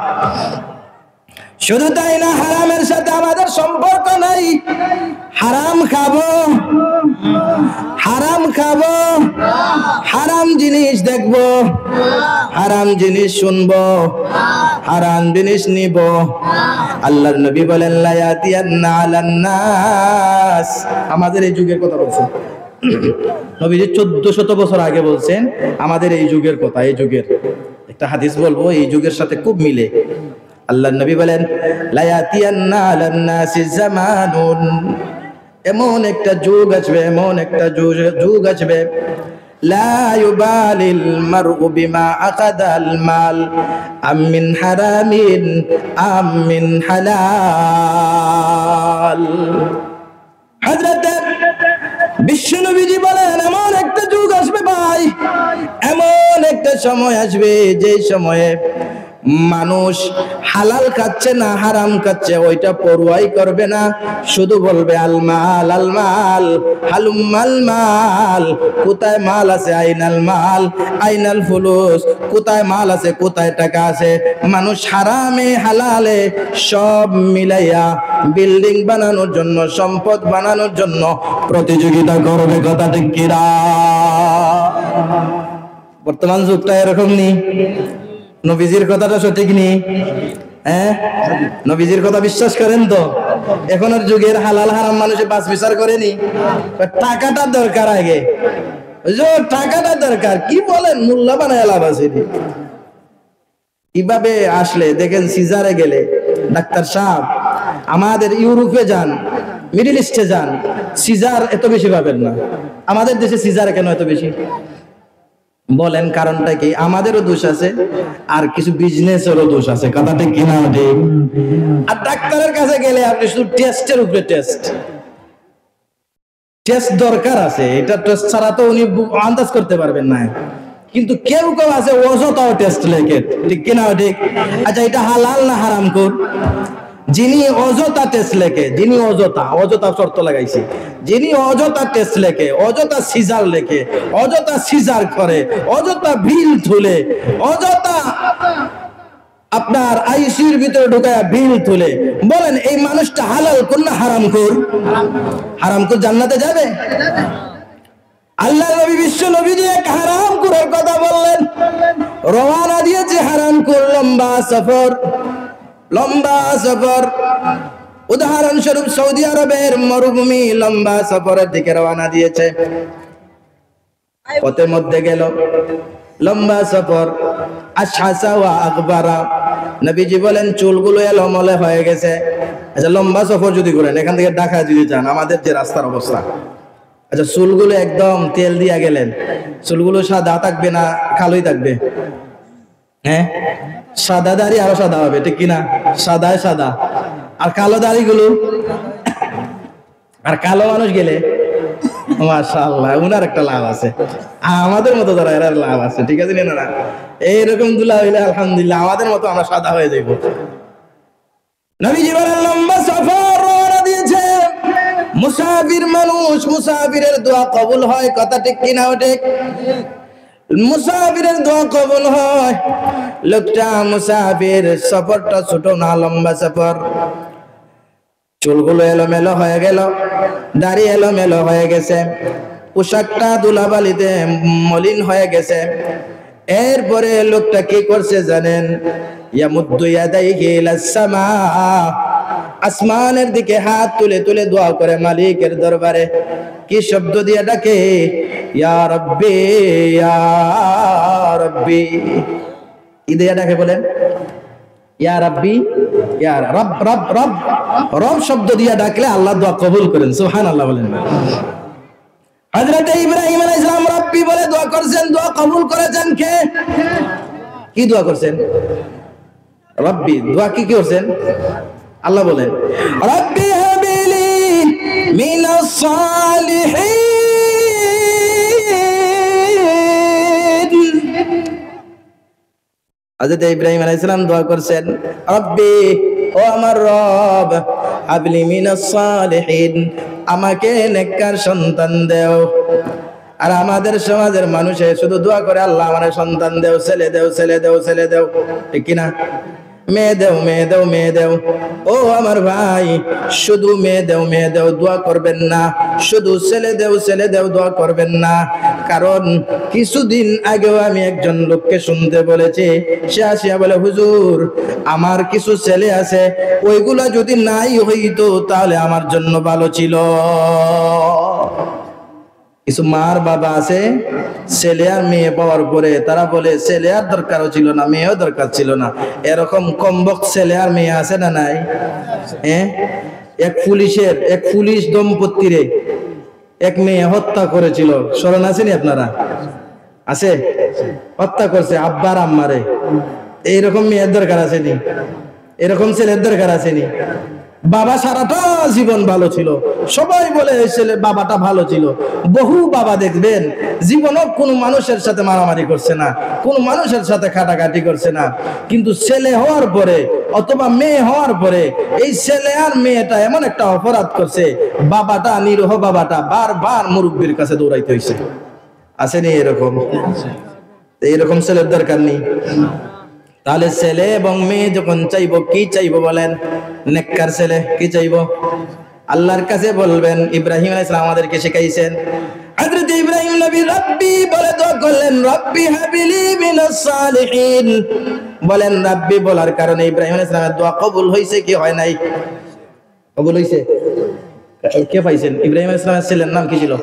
শুধু তাই না, হারামের সাথে আমাদের সম্পর্ক নাই। হারাম খাবো, হারাম খাবো, হারাম জিনিস দেখবো, হারাম জিনিস শুনবো, হারাম জিনিস নিব। আল্লাহর নবী বলেন লা ইয়াতিয়ান্না আলান নাস, আমাদের এই যুগের কথা বলছেন নবীজি 1400 বছর আগে বলছেন আমাদের এই যুগের কথা। এই যুগের একটা হাদিস বলবো, এই যুগের সাথে খুব মিলে। আল্লাহর নবী বলেন লা ইয়াতিয়ান্না আলান নাসি জামানুন, এমন একটা যুগ আসবে, এমন একটা যুগ আসবে, লা ইউবালিল মারউ বিমা আকাদাল মাল আম মিন হারামিন আম মিন হালাল। হযরত বিশ্বনবীজি বলেন এমন একটা যুগ আসবে ভাই, এমন একটা সময় আসবে যে সময়ে মানুষ হালাল খাচ্ছে না হারাম খাচ্ছে ওইটা পরোয়াই করবে না, শুধু বলবে আল মাল আল মাল হালুম্মাল মাল, কোথায় মাল আছে আইনাল মাল আইনাল ফুলুস, কোথায় মাল আছে কোথায় টাকা আছে। মানুষ হারামে হালালে সব মিলাইয়া বিল্ডিং বানানোর জন্য, সম্পদ বানানোর জন্য প্রতিযোগিতা করবে, কথা ঠিক কিনা? বর্তমান যুগটা এরকম নেই। নবীজির কথাটা সঠিক নেই? হ্যাঁ, নবীজির কথা বিশ্বাস করেন তো? এখনের যুগের হালাল হারাম মানুষে বাস বিচার করেনি। টাকাটা দরকার আগে, টাকাটা দরকার। কি বলেন, মোল্লা বানায় লাভ আছে? কিভাবে আসলে দেখেন, সিজারে গেলে ডাক্তার সাহেব, আমাদের ইউরোপে যান, মিডল ইস্টে যান, সিজার এত বেশি পাবেন না। আমাদের দেশে সিজার কেন এত বেশি? বলেন কারণটা কি? আমাদেরও দোষ আছে, আর কিছু বিজনেসেরও দোষ আছে, কথাটা কি না? আর ডাক্তারের কাছে গেলে আপনি শুধু টেস্টের উপরে টেস্ট দরকার আছে, এটা টেস্ট ছাড়া তো উনি আন্দাজ করতে পারবেন না। কিন্তু কেউ কেউ আছে অযথাও টেস্ট লেখে, ঠিক কিনা? ঠিক। আচ্ছা, এটা হালাল না হারামখোর? যিনি অযথা টেস্ট লেখে, যিনি অযথা শর্ত লাগাইছি, যিনি অযথা টেস্ট লেখে, অযথা সিজার লেখে, অযথা সিজার করে, অযথা বিল তুলে, অযথা আপনার আইসিইউর ভিতরে ঢুকায় বিল তুলে, বলেন এই মানুষটা হালাল কোন না হারামখোর? হারামখোর জান্নাতে যাবে? আল্লাহ নবী, বিশ্ব নবীজি এক হারামখোরের কথা বললেন। রওনা দিয়েছে হারামখোর, লম্বা সফর, লম্বা সফর। উদাহরণস্বরূপ সৌদি আরবের মরুভূমি, লম্বা সফরের দিকে রওনা দিয়েছে। পথের মধ্যে গেল, লম্বা সফর, আশহাসা ওয়া আকবারা। নবীজি বলেন চুলগুলো এলোমেলো হয়ে গেছে। আচ্ছা, লম্বা সফর যদি করেন, এখান থেকে ঢাকা যদি যান, আমাদের যে রাস্তার অবস্থা, আচ্ছা চুলগুলো একদম তেল দিয়া গেলেন, চুলগুলো সাদা থাকবে না কালোই থাকবে? হ্যাঁ, সাদা দাড়ি আরো সাদা হবে, ঠিক কিনা? সাদায় সাদা। আর কালো দাড়িগুলো, আর কালো মানুষ গেলে মাশাআল্লাহ উনার একটা লাভ আছে, আমাদের মতো যারা এর লাভ আছে, ঠিক আছে না? এইরকম দুলা হইলে আলহামদুলিল্লাহ আমাদের মতো আমরা সাদা হয়ে যাইব। নবীজি বলেন লম্বা সফর রওনা দিয়েছে। মুসাফির মানুষ, মুসাফিরের দোয়া কবুল হয়, কথা ঠিক কিনা? ঠিক। মুসাফিরের দোয়া কবুল হয়। লোকটা মুসাফির, সফরটা ছোট না, লম্বা সফর। চুলগুলো এলোমেলো হয়ে গেল, দাড়ি এলোমেলো হয়ে গেছে, পোশাকটা ধুলাবালিতে মলিন হয়ে গেছে। এরপরে লোকটা কি করছে জানেন? ইয়ামুদ্দু ইয়াদাইহি ইলাস সামা, আসমানের দিকে হাত তুলে তুলে দোয়া করে মালিকের দরবারে। কি শব্দ দিয়ে ডাকে? ইয়া রাব্বি ইয়া রাব্বি। কি দিয়ে ডাকে বলেন? ইয়া রাব্বি, ইয়া রব রব রব, রব শব্দ দিয়ে ডাকলে আল্লাহ দোয়া কবুল করেন, সুবহানাল্লাহ বলেন। হযরত ইব্রাহিম আলাইহিস সালাম রব্বি বলে দোয়া করছেন, দোয়া কবুল করেছেন কে? কি দোয়া করছেন? রব্বি। দোয়া কি করছেন? আল্লাহ বলেন রব্বি হাবিলি মিনাস সালিহিন। হযরত ইব্রাহিম আলাইহিস সালাম দোয়া করছেন রব্বি, ও আমার রব, হাবলি মিনাস সালিহিন, আমাকে নেককার সন্তান দাও। আর আমাদের সমাজের মানুষে শুধু দোয়া করে আল্লাহ আমার সন্তান দেও, ছেলে দেও, ছেলে দেও, ছেলে দেও, ঠিক কিনা? মেয়ে দেও, মেয়ে দেও, মেয়ে দেও। ও আমার ভাই, শুধু মেয়ে দেও, মেয়ে দেও দোয়া করবেন না, শুধু ছেলে দেও, ছেলে দেও দোয়া করবেন না। কারণ কিছুদিন আগেও আমি একজন লোককে শুনতে বলেছি, সে আসিয়া বলে হুজুর আমার কিছু ছেলে আছে, ওইগুলা যদি নাই হইতো তাহলে আমার জন্য ভালো ছিল। কিছু মার বাবা আছে, ছেলে আর মেয়ে পাওয়ার পরে তারা বলে ছেলে আর দরকারও ছিল না, মেয়েও দরকার ছিল না। এরকম কমবক ছেলে আর মেয়ে আছে না নাই? হ্যাঁ, এক পুলিশ দম্পতিরে এক মেয়ে হত্যা করেছিল, স্মরণ আছেনি আপনারা? আছে, হত্যা করছে আব্বার আম্মারে। এইরকম মেয়ের দরকার আসেনি? এরকম ছেলের দরকার আসেনি? বাবা সারাটা জীবন ভালো ছিল, সবাই বলে ছেলে বাবাটা ভালো ছিল। বহু বাবা দেখবেন জীবনও কোনো মানুষের সাথে মারামারি করছে না, কোনো মানুষের সাথে কাটাকাটি করছে না, কিন্তু ছেলে হওয়ার পরে অথবা মেয়ে হওয়ার পরে এই ছেলে আর মেয়েটা এমন একটা অপরাধ করছে, বাবাটা, নিরীহ বাবাটা বারবার মুরব্বির কাছে দৌড়াইতে হয়েছে। আসেনি এরকম? এইরকম ছেলের দরকার নেই। তাহলে ছেলে এবং মেয়ে যখন চাইবো, কি চাইবো বলেন? নেককার ছেলে। কি চাইবো? আল্লাহর কাছে বলবেন। ইব্রাহিম আলাইহিস সালাম আমাদেরকে শিখাইছেন, হযরত ইব্রাহিম নবী রব্বি বলে দোয়া করলেন, রব্বি হাবিলি মিনাস সালিহিন। বলেন রব্বি বলার কারণে ইব্রাহিম আলাইহিস সালামের দোয়া কবুল হইছে কি হয় নাই? কবুল হইছে। কে পাইছেন? ইব্রাহিম আলাইহিস সালামের ছেলের নাম কি ছিল?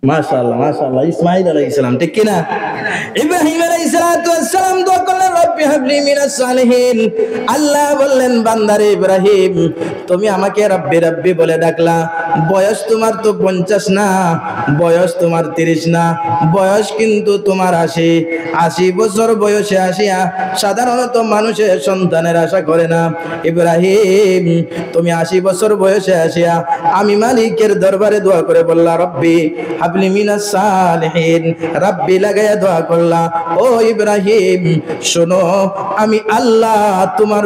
মাশাআল্লাহ, মাশাআল্লাহ, ইসমাঈল আলাইহিস সালাম, ঠিক কি না? ইব্রাহিম আলাইহিস সালাম দোয়া করলেন রব্বি হাবলি মিনাস সালিহিন। আল্লাহ বললেন বান্দারে ইব্রাহিম, তুমি আমাকে রব্বি রব্বি বলে ডাকলা, বয়স তোমার তো 50 না, বয়স তোমার 30 না, বয়স কিন্তু তোমার 80 বছর বয়সে আসিয়া সাধারণত মানুষের সন্তানের আশা করে না। ইব্রাহিম, তুমি 80 বছর বয়সে আসিয়া আমি মালিকের দরবারে দোয়া করে বললা রব্বি হাবলি মিনাস সালিহিন, রব্বি লাগায়া দোয়া করলা। ও ইব্রাহিম শোনো, আমি আল্লাহ তোমার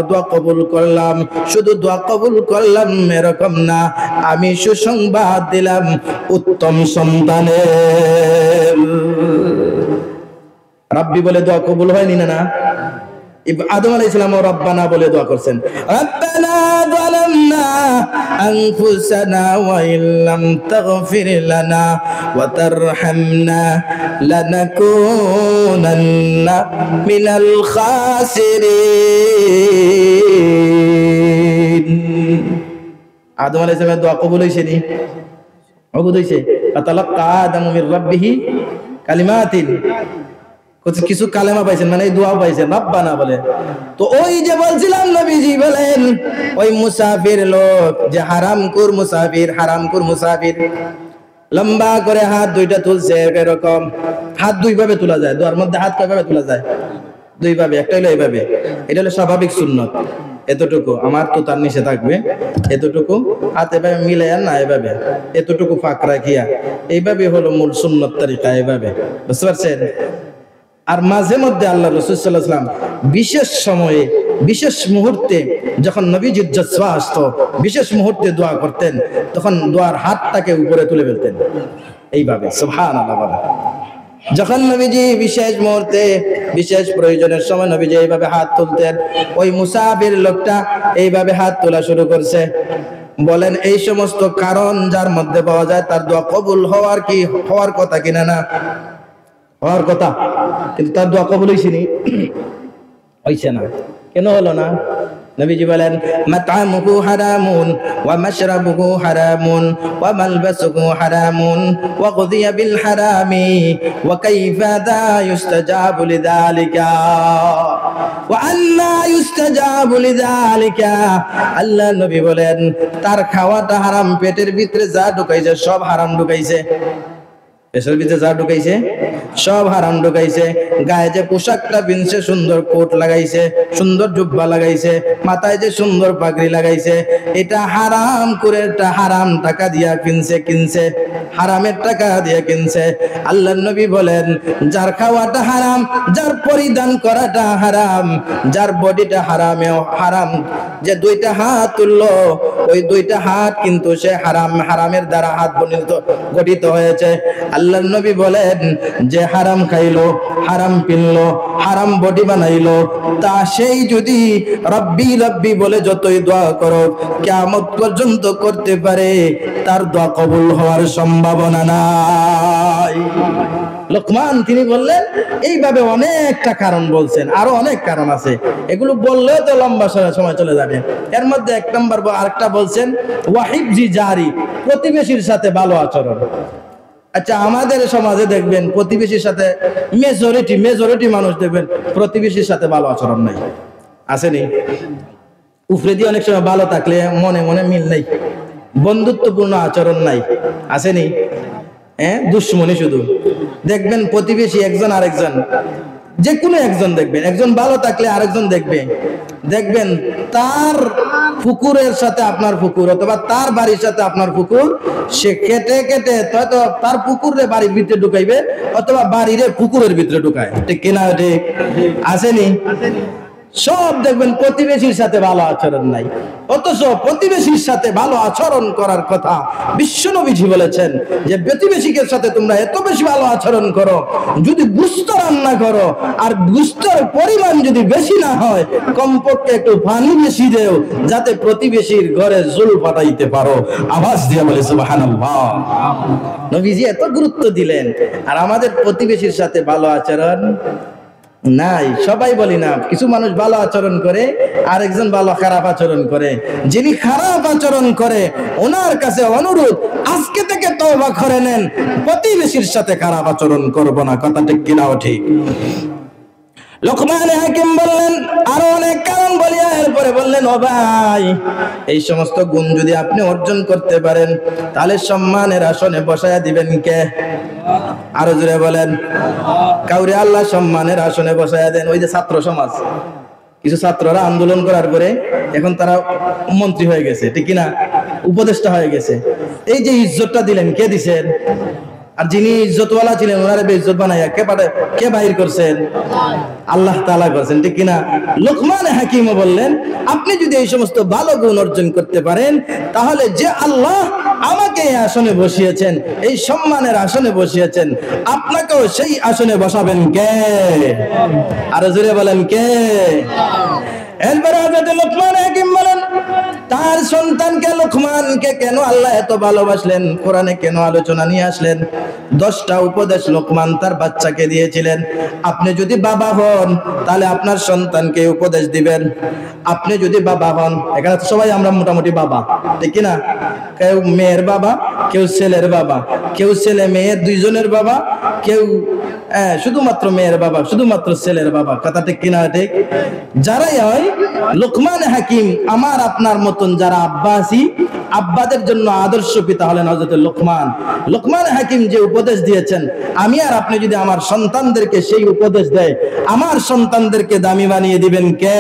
দোয়া কবুল করলাম। শুধু দোয়া কবুল করলাম এরকম না, আমি সুসংবাদ দিলাম উত্তম সন্তানের। রব্বি বলে দোয়া কবুল হয়নি না? আদম আলাইহিস সালাম রব্বানা বলে দোয়া করছেন, রব্বানা যালামনা আনফুসানা ওয়া ইল্লাম তাগফির লানা ওয়া তারহামনা লানাকুনান্না মিনাল খাসিরিন। আদম আলাইহিস সালামের দোয়া কবুল হইছে নি? কবুল হইছে। ফাতালাক্কা আদামু মির রাব্বিহি কালিমাতিন, কিছু কালেমা পাইছেন, মানে এই দোয়া পাইছেন, রব্বানা বলে। তো ওই যে বলছিলাম নবীজি বলেন, ওই মুসাফির লোক যে হারামখোর মুসাফির লম্বা করে হাত দুইটা তুলছে, এরকম হাত দুই ভাবে তোলা যায়। দোয়ার মধ্যে হাত কয়ভাবে তোলা যায়? দুই ভাবে। একটা হলো এইভাবে, এটা হলো স্বাভাবিক সুন্নত, এতটুকু আমার তো তার নিচে থাকবে, এতটুকু হাত এভাবে মিলাইয়া না, এভাবে এতটুকু ফাঁক রাখিয়া, এইভাবে হলো মূল সুন্নত তরিকা, এইভাবে, বুঝতে পারছেন? আর মাঝে মধ্যে আল্লাহ রাসূল সাল্লাল্লাহু আলাইহি ওয়াসাল্লাম বিশেষ সময়ে, বিশেষ মুহূর্তে যখন নবীজির জজ্বা আসতো, বিশেষ মুহূর্তে দোয়া করতেন, তখন দোয়ার হাতটাকে উপরে তুলে ফেলতেন এইভাবে, সুবহানাল্লাহ বলেন। যখন নবীজি বিশেষ মুহূর্তে, বিশেষ প্রয়োজনের সময় নবীজি এইভাবে হাত তুলতেন, ওই মুসাফির লোকটা এইভাবে হাত তোলা শুরু করছে। বলেন এই সমস্ত কারণ যার মধ্যে পাওয়া যায়, তার দোয়া কবুল হওয়ার কথা কিনা? না হওয়ার কথা, কিন্তু তার দোয়া কবুল হইছে নি? হইছে না। কেন হলো না? নবীজি বলেন মাতামুহু হারামুন ওয়া মাশরাবুহু হারামুন ওয়া মালবাসুহু হারামুন ওয়া গুযিয়া বিল হারামি ওয়া কাইফা দা ইউস্তাজাবু লিযালিকা ওয়া আন্না ইউস্তাজাবু লিযালিকা। আল্লাহ নবী বলেন তার খাওয়াটা হারাম, পেটের ভিতরে যা ঢুকাইছে সব হারাম ঢুকাইছে, পেটের ভিতরে যা ঢুকাইছে সব হারাম ঢুকাইছে। গায়ে যে পোশাকটা পিনছে, সুন্দর কোট লাগাইছে, সুন্দর জুব্বা লাগাইছে, মাথায় যে সুন্দর পাগড়ি লাগাইছে, এটা হারাম করে, এটা হারাম টাকা দিয়া কিনছে, হারামের টাকা দিয়া কিনছে। আল্লাহর নবী বলেন যার খাওয়াটা হারাম, যার পরিধান করাটা হারাম, যার বডিটা হারাম, যে দুইটা হাত তুললো, ওই দুইটা হাত কিন্তু সে হারামের দ্বারা হাত গঠিত হয়েছে। আল্লাহর নবী বলেন যে হারাম খাইলো, হারাম পিনলো, হারাম বডি বানাইলো, তা সেই যদি রব্বি রব্বি বলে যতই দোয়া করো কিয়ামত পর্যন্ত করতে পারে, তার দোয়া কবুল হওয়ার সম্ভাবনা নাই। লোকমান তিনি বললেন এইভাবে অনেকটা কারণ বলছেন, আরো অনেক কারণ আছে, এগুলো বললেও তো লম্বা সময় চলে যাবে। এর মধ্যে এক নম্বর আরেকটা বলছেন ওয়াহিবজি জারি, প্রতিবেশীর সাথে ভালো আচরণ। আচ্ছা, আমাদের সমাজে দেখবেন প্রতিবেশীর সাথে মেজরিটি মানুষ দেখবেন প্রতিবেশীর সাথে ভালো আচরণ নাই, আসেনি? উপরে দিয়ে অনেক সময় ভালো থাকলে মনে মনে মিল নেই, বন্ধুত্বপূর্ণ আচরণ নাই, আসেনি? দুশ্মনী শুধু। দেখবেন প্রতিবেশী একজন আরেকজন, যে কোনো একজন দেখবেন, একজন ভালো থাকলে আরেকজন দেখবেন তার পুকুরের সাথে আপনার পুকুর, অথবা তার বাড়ির সাথে আপনার পুকুর, সে কেটে হয়তো তার পুকুরের বাড়ির ভিতরে ঢুকাইবে, অথবা বাড়ির পুকুরের ভিতরে ঢুকায়, ঠিক কিনা? ঠিক আসেনি? সব দেখবেন প্রতিবেশীর সাথে ভালো আচরণ নাই, অথচ প্রতিবেশীর সাথে ভালো আচরণ করার কথা বিশ্বনবীজি বলেছেন যে প্রতিবেশীকে সাথে তোমরা এত বেশি ভালো আচরণ করো, যদি গুস্ত রান্না করো আর গুস্তের পরিমাণ যদি বেশি না হয়, কমপক্ষে একটু পানি বেশি দেও, যাতে প্রতিবেশীর ঘরে জল পাঠাইতে পারো। আওয়াজ দিয়ে বলে সুবহানাল্লাহ। নবীজি এত গুরুত্ব দিলেন, আর আমাদের প্রতিবেশীর সাথে ভালো আচরণ নাই। সবাই বলি না, কিছু মানুষ ভালো আচরণ করে, আরেকজন ভালো খারাপ আচরণ করে। যিনি খারাপ আচরণ করে ওনার কাছে অনুরোধ, আজকে থেকে তওবা করে নেন, প্রতিবেশীর সাথে খারাপ আচরণ করব না। কথা ঠিক কিনা? ঠিক। লোকমান হাকিম বললেন আরো অনেক কারণ বলিয়া এরপরে বললেন, ও ভাই, এই সমস্ত গুণ যদি আপনি অর্জন করতে পারেন, তাহলে সম্মানের আসনে বসায়া দিবেন কে? আরো জোরে বলেন। কাউরে আল্লাহ সম্মানের আসনে বসায়া দেন। ওই যে ছাত্র সমাজ, কিছু ছাত্ররা আন্দোলন করার পরে এখন তারা মন্ত্রী হয়ে গেছে, ঠিক কিনা? উপদেষ্টা হয়ে গেছে। এই যে ইজ্জতটা দিলেন, কে দিছেন? আর যিনি ইজ্জতওয়ালা ছিলেন ওনারে বেইজ্জত বানাইয়া কে বাহির করছেন? আল্লাহ তাআলা করছেন, ঠিক কিনা? লোকমান হাকিম বললেন আপনি যদি এই সমস্ত ভালো গুণ অর্জন করতে পারেন, তাহলে যে আল্লাহ আমাকে এই আসনে বসিয়েছেন, এই সম্মানের আসনে বসিয়েছেন, আপনাকেও সেই আসনে বসাবেন কে? আরো জোরে বলেন কে? এরপরে হযরত লোকমান হাকিম বলেন তার সন্তানকে লোকমানকে কেন আল্লাহ এত ভালোবাসলেন, কোরআনে কেন আলোচনা নিয়ে আসলেন? 10টা উপদেশ লোকমান তার বাচ্চাকে দিয়েছিলেন। আপনি যদি বাবা হন তাহলে আপনার সন্তানকে উপদেশ দিবেন। আপনি যদি বাবা হন, এখানে তো সবাই আমরা মোটামুটি বাবা, ঠিক কিনা? কেউ মেয়ের বাবা, কেউ ছেলের বাবা, কেউ ছেলে মেয়ের দুইজনের বাবা, কেউ শুধুমাত্র মেয়ের বাবা, শুধুমাত্র ছেলের বাবা। কথা ঠিক কিনা? ঠিক। যারাই হয় লোকমান হাকিম আমার আপনার মতন যারা আব্বা আছি, আব্বাদের জন্য আদর্শ পিতা হলেন হযরত লোকমান। লোকমান হাকিম যে উপদেশ দিয়েছেন, আমি আর আপনি যদি আমার সন্তানদেরকে সেই উপদেশ দেয়, আমার সন্তানদেরকে দামি বানিয়ে দিবেন কে?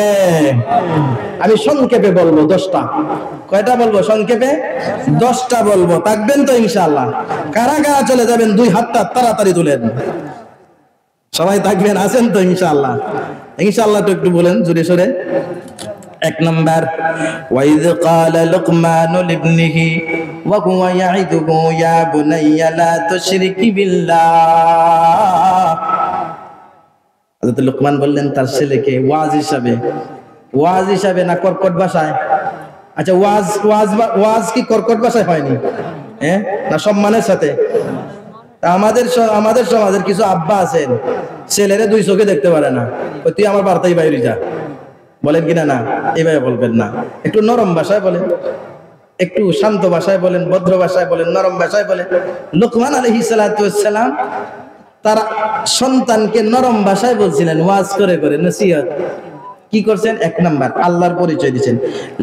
আমি সংক্ষেপে বলবো 10টা। কয়টা বলবো সংক্ষেপে? 10টা বলবো। থাকবেন তো ইনশাআল্লাহ? কারা কারা চলে যাবেন 2 হাতটা তাড়াতাড়ি তুলেন। সবাই থাকবেন, আছেন তো ইনশাআল্লাহ? ইনশাআল্লাহ তো একটু বলেন জোরে সোরে। 1 নাম্বার, ওয়াইদ ক্বালা লুকমানু লিবনিহি ওয়া হুয়া ইয়াইদুহু ইয়া বুনাইয়া লা তুশরিক বিল্লাহ। হযরত লোকমান বললেন তার ছেলেকে ওয়াজ হিসাবে না কর্কট ভাষায়? আচ্ছা, ওয়াজ কি কর্কট ভাষায় হয়নি? না সম্মানের সাথে? আমাদের সমাজের কিছু আব্বা আছেন, ছেলেরে 2 চোখে দেখতে পারে না, তুই আমার বার্তাই বাইরে যা, বলেন কিনা না? এভাবে বলবেন না, একটু নরম ভাষায় বলেন, একটু শান্ত ভাষায় বলেন, ভদ্র ভাষায় বলেন, নরম ভাষায় বলেন। লোকমান আলাইহিস সালাতু ওয়াস সালাম তার সন্তানকে নরম ভাষায় বলছিলেন, ওয়াজ করে করে, নসিহত কি করছেন? এক নাম্বার আল্লাহর পরিচয় দিয়েছেন,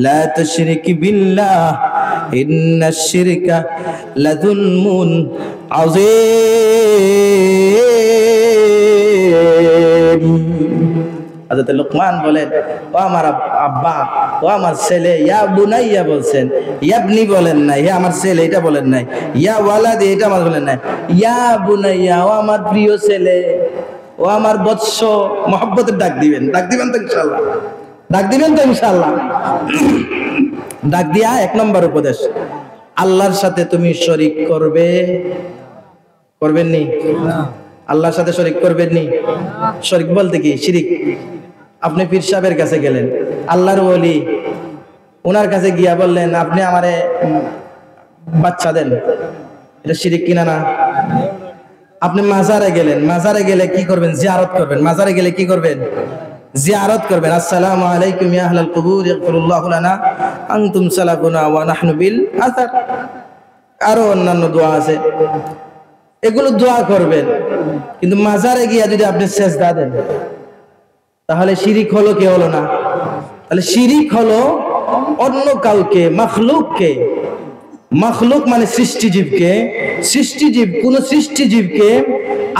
লা তুশরিক বিল্লাহ ইন্নাশ শিরকা লাযুলমুন আযীম। হযরত লোকমান বলেন, ও আমার আব্বা, ও আমার ছেলে, ইয়া বুনাইয়া বলছেন, ইয়াবনি বলেন নাই, হে আমার ছেলে এটা বলেন নাই, ইয়া ওয়ালাদি এটা আমার বলেন নাই, ইয়া বুনাইয়া, ও আমার প্রিয় ছেলে, ও আমার বৎস, মহব্বতের ডাক দিবেন। ডাক দিবেন তো ইনশাআল্লাহ? ডাক দিবেন তো ইনশাআল্লাহ? ডাক দিয়া এক নম্বর উপদেশ, আল্লাহর সাথে তুমি শরীক করবে, করবেন নি? আল্লাহর সাথে শরীক করবেন নি? শরীক বলতে কি? শিরিক। আপনি পীর সাহেবের কাছে গেলেন, আল্লাহর ওলি, ওনার কাছে গিয়া বললেন, আপনি আমারে বাচ্চা দেন, এটা শিরিক কিনা না? আপনি মাজারে গেলেন, মাজারে গেলে কি করবেন? জিয়ারত করবেন। মাজারে গেলে কি করবেন? জিয়ারত করবেন। আসসালামু আলাইকুম ইয়া আহলাল কুবুর ইগফিরুল্লাহু লানা আনতুম সালাফুনা ওয়া নাহনু বিল আসার। আরো অন্যান্য দোয়া আছে, এগুলো দোয়া করবেন। কিন্তু মাজারে গিয়া যদি আপনি সেজদা দেন, তাহলে শিরিক হলো কি হলো না? তাহলে শিরিক হলো অন্য কাউকে, মাখলুককে, মাখলুক মানে সৃষ্টিজীবকে, সৃষ্টিজীব, কোন সৃষ্টিজীবকে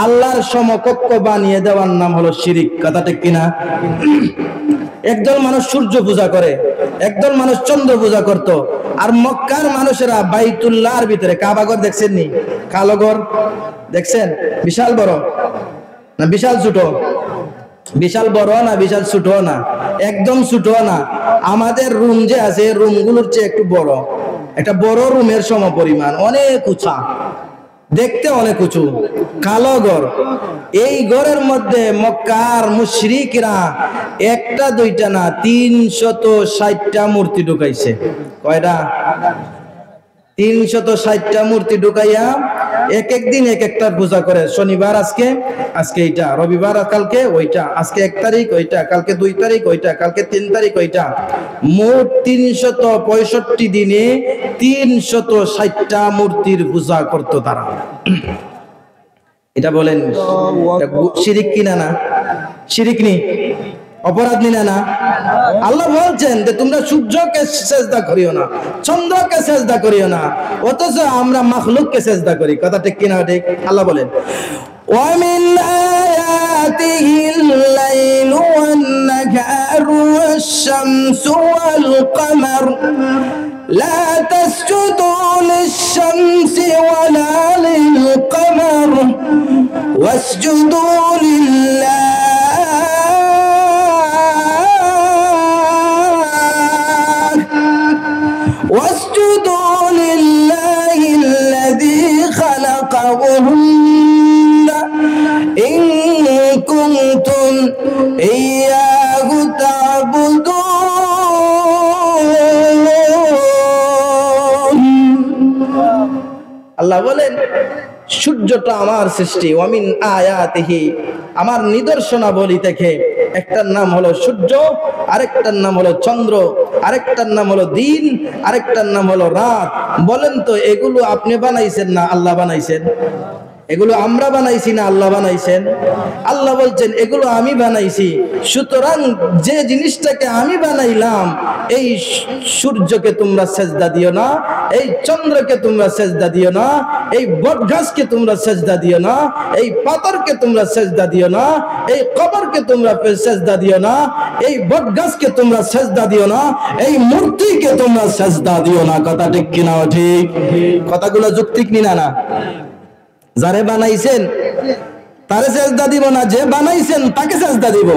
আল্লাহর সমকক্ষ বানিয়ে দেওয়ার নাম হলো শিরিক। কথা ঠিক কিনা? একদল মানুষ সূর্য পূজা করে, একদল মানুষ চন্দ্র পূজা করত। আর মক্কার মানুষেরা বাইতুল্লাহর ভিতরে, কাবাঘর দেখছেন নি? কালো ঘর দেখছেন? বিশাল বড় না বিশাল ছোট? বিশাল বড় না বিশাল ছোট না, একদম ছোট না। আমাদের রুম যে আছে, রুমগুলোর চেয়ে একটু বড়, একটা বড় রুমের সমপরিমাণ, অনেক উঁচা, দেখতে অনেক উঁচু, কালো ঘর। এই ঘরের মধ্যে মক্কার মুশরিকরা একটা দুইটা না 360টা মূর্তি ঢুকাইছে। কয়টা? 360টা মূর্তি ঢুকাইয়া এক এক দিন এক একটা পূজা করে। শনিবার আজকে, আজকে এইটা, রবিবার কালকে ওইটা, আজকে 1 তারিখ ওইটা, কালকে 2 তারিখ ওইটা, কালকে 3 তারিখ ওইটা। মোট 365 দিনে 360টা মূর্তির পূজা করতো তারা। এটা বলেন শিরিক কিনা না? শিরিক নি? অপরাধ নিনা না? আল্লাহ বলছেন যে তোমরা সূর্যকে সেজদা করিও না, চন্দ্রকে সেজদা করিও না, অথচ আমরা মাখলুককে সেজদা করি। কথা ঠিক কিনা? ঠিক। আল্লাহ বলেন, وَمِنْ آيَاتِهِ اللَّيْلُ وَالنَّهَارُ وَالشَّمْسُ وَالْقَمَرُ لَا تَسْجُدُوا لِلشَّمْسِ وَلَا لِلْقَمَرِ وَاسْجُدُوا لِلَّهِ وَاسْجُدُوا لِلَّهِ الَّذِي خَلَقَهُنَّ إِن كُنتُمْ إِيَّاهُ تَعْبُدُونَ। আল্লাহ বলেন, সূর্যটা আমার সৃষ্টি, ওয়ামিন আয়াতিহি, আমার নিদর্শনাবলী থেকে একটার নাম হলো সূর্য, আরেকটার নাম হলো চন্দ্র, আরেকটার নাম হলো দিন, আরেকটার নাম হলো রাত। বলেন তো এগুলো আপনি বানাইছেন না আল্লাহ বানাইছেন? এগুলো আমরা বানাইছি না আল্লাহ বানাইছেন? আল্লাহ বলছেন এগুলো আমি বানাইছি। সুতরাং যে জিনিসটাকে আমি বানাইলাম, এই সূর্যকে তোমরা সেজদা দিও না, এই চন্দ্রকে তোমরা সেজদা দিও না, এই বটগাছকে তোমরা সেজদা দিও না, এই পাথরকে তোমরা সেজদা দিও না, এই কবরকে তোমরা সেজদা দিও না, এই বটগাছকে তোমরা সেজদা দিও না, এই মূর্তিকে তোমরা সেজদা দিও না। কথা ঠিক কিনা? ঠিক। কথাগুলো যৌক্তিক নিনা না? যারে বানাইছেন তারে সেজদা দিব না, যে বানাইছেন তাকে সেজদা দিব।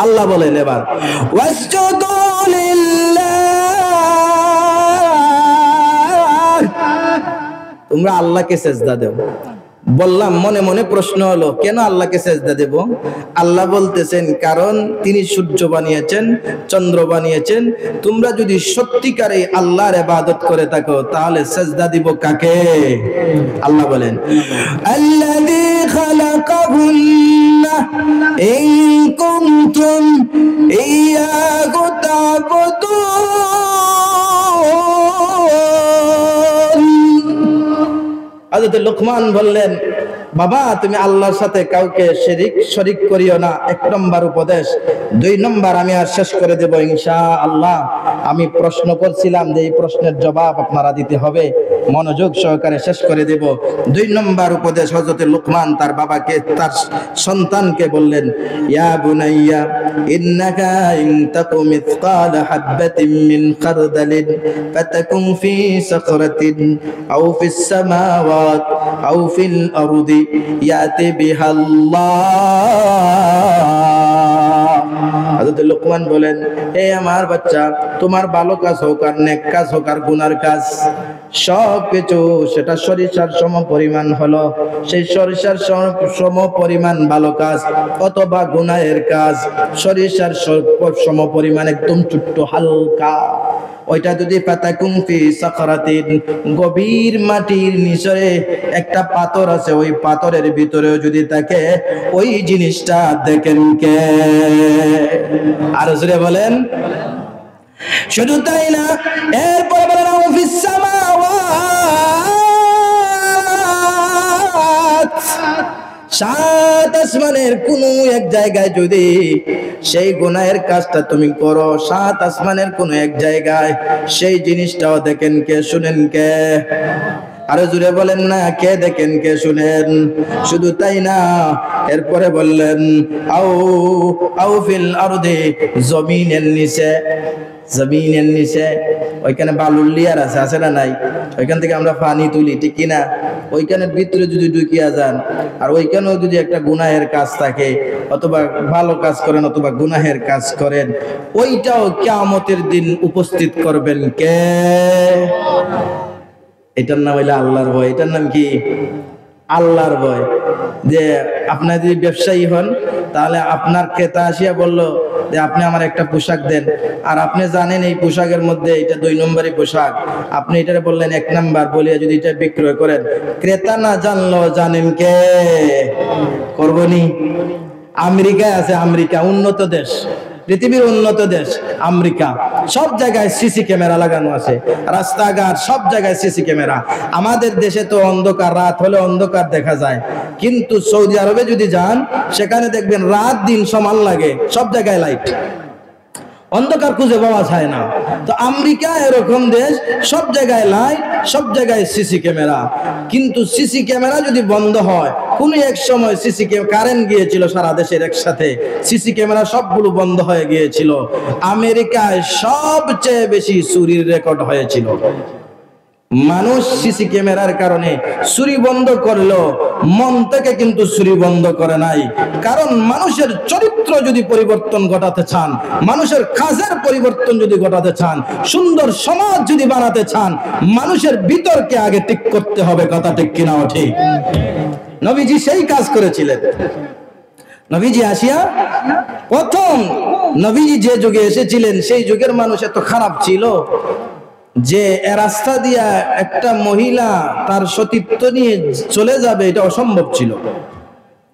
আল্লাহ বলেন এবার, ওয়াসজুদু লিল্লাহ, তোমরা আল্লাহকে সেজদা দাও। বললাম মনে মনে প্রশ্ন হলো, কেন আল্লাহকে সেজদা দেব? আল্লাহ বলতেছেন, কারণ তিনি সূর্য বানিয়েছেন, চন্দ্র বানিয়েছেন। তোমরা যদি সত্যিকারে আল্লাহর ইবাদত করে থাকো তাহলে সেজদা দিব কাকে? আল্লাহ বলেন, আল্লাযী খালাকাহুন্না ইন কুনতুম ইয়্যাহু তা'বুদুন। হযরত লোকমান বললেন, বাবা তুমি আল্লাহর সাথে কাউকে শরীক করিও না। 1 নম্বর উপদেশ। 2 নম্বর আমি আর শেষ করে দেব ইনশাআল্লাহ। আমি প্রশ্ন করছিলাম যে এই প্রশ্নের জবাব আপনারা দিতে হবে, মনোযোগ সহকারে শেষ করে দেব। 2 নম্বর উপদেশ, হযরত লোকমান তার বাবাকে, তার সন্তানকে বললেন, ইয়া বুনাইয়া ইন্নাকা ইন তাকু মিসকালা হাববাতিন মিন খারদালিন ফাতাকুন ফি সাখরাতিন আও ফিস সামাওয়াত আও ফিল আরদি ইয়াতি বিহাল্লাহ। হযরত লোকমান বলেন, হে আমার বাচ্চা, তোমার ভালো কাজ হোক আর নেক কাজ হোক আর গুনার কাজ, সব কিছু সেটা সরিষার সম পরিমাণ হলো, সেই সরিষার সম পরিমাণ ভালো কাজ অথবা গুনাহের কাজ সরিষার সম পরিমাণ একদম ছোট্ট হালকা, ওইটা যদি ফাতাকুন ফি সাখরাতিন, গভীর মাটির নিচে একটা পাথর আছে, ওই পাথরের ভিতরেও যদি থাকে, ওই জিনিসটা দেখেন কে? আর জোরে বলেন। শুধু তাই না, এরপর বলেন আও ফিস সামাওয়াত, 7 আসমানের কোন এক জায়গায় যদি সেই গুনাহের কাজটা তুমি করো, 7 আসমানের কোন এক জায়গায়, সেই জিনিসটাও দেখেন কে? শুনেন কে? আরো জুড়ে বলেন না, কে দেখেন কে শুনেন? শুধু তাই না, এরপরে বললেন আও ফিল আরদি, জমিনের নিচে, জমিনের নিচে ওইখানে বালুর লেয়ার আছে না নাই? ওইখান থেকে আমরা পানি তুলি, ঠিক কিনা? ওইখানের ভিতরে যদি ঢুকিয়া যান আর ওইখানেও যদি একটা গুনাহের কাজ থাকে, অথবা ভালো কাজ করেন অথবা গুনাহের কাজ করেন, ওইটাও কিয়ামতের দিন উপস্থিত করবেন কে? এটার নাম হইলো আল্লাহর ভয়। এটার নাম কি? আল্লাহর ভয়। যে আপনি যদি ব্যবসায়ী হন, তাহলে আপনার ক্রেতা আসিয়া বলল যে আপনি আমার একটা পোশাক দেন, আর আপনি জানেন এই পোশাকের মধ্যে এটা 2 নম্বরই পোশাক, আপনি এটারে বললেন 1 নাম্বার বলিয়া যদি এটা বিক্রয় করেন, ক্রেতা না জানলো জানেন কে করবনি? আমেরিকায় আছে, আমেরিকা উন্নত দেশ, পৃথিবীর উন্নত দেশ আমেরিকা, সব জায়গায় সিসি ক্যামেরা লাগানো আছে, রাস্তাঘাট সব জায়গায় সিসি ক্যামেরা। আমাদের দেশে তো অন্ধকার, রাত হলে অন্ধকার দেখা যায়, কিন্তু সৌদি আরবে যদি যান সেখানে দেখবেন রাত দিন সমান লাগে, সব জায়গায় লাইট, অন্ধকার খুঁজে পাওয়া যায় না। তো আমেরিকা এরকম দেশ, সব জায়গায় লাইট, সব জায়গায় সিসি ক্যামেরা। কিন্তু সিসি ক্যামেরা যদি বন্ধ হয়, কোন এক সময় সিসি কারেন্ট গিয়েছিল সারা দেশের একসাথে, সিসি ক্যামেরা সবগুলো বন্ধ হয়ে গিয়েছিল। আমেরিকায় সবচেয়ে বেশি চুরির রেকর্ড হয়েছিল। মানুষ সিসি ক্যামেরার কারণে চুরি বন্ধ করলো, মন থেকে কিন্তু চুরি বন্ধ করে নাই। কারণ মানুষের চরিত্র যদি পরিবর্তন ঘটাতে চান, মানুষের কাজের পরিবর্তন যদি ঘটাতে চান, সুন্দর সমাজ যদি বানাতে চান, মানুষের ভিতরকে আগে ঠিক করতে হবে। কথা ঠিক কিনা? ঠিক। নবীজি সেই কাজ করেছিলেন। নবীজি আসিয়া প্রথম, নবীজি যে যুগে এসেছিলেন সেই যুগের মানুষ এত খারাপ ছিল যে রাস্তা দিয়া একটা মহিলা তার সতীত্ব নিয়ে চলে যাবে, এটা অসম্ভব ছিল।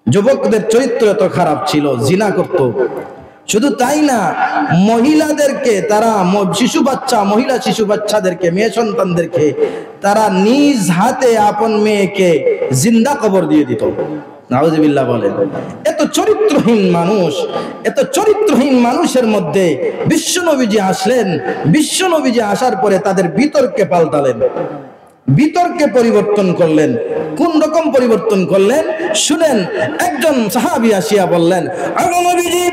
যুবকদের চরিত্র এত খারাপ ছিল, জিনা করত। শুধু তাই না, মহিলাদেরকে তারা মহিলা শিশু বাচ্চাদেরকে, মেয়ে সন্তানদেরকে তারা নিজ হাতে আপন মেয়েকে জিন্দা কবর দিয়ে দিত। নাউজুবিল্লাহ বলেন। এত চরিত্রহীন মানুষ, এত চরিত্রহীন মানুষের মধ্যে বিশ্বনবীজি আসলেন। বিশ্বনবীজি আসার পরে তাদের বিতর্কে পাল্টালেন, বিতর্কে পরিবর্তন করলেন। কোন রকম পরিবর্তন করলেন শুনেন। একজন সাহাবী আসিয়া বললেন, আগো নবীজি,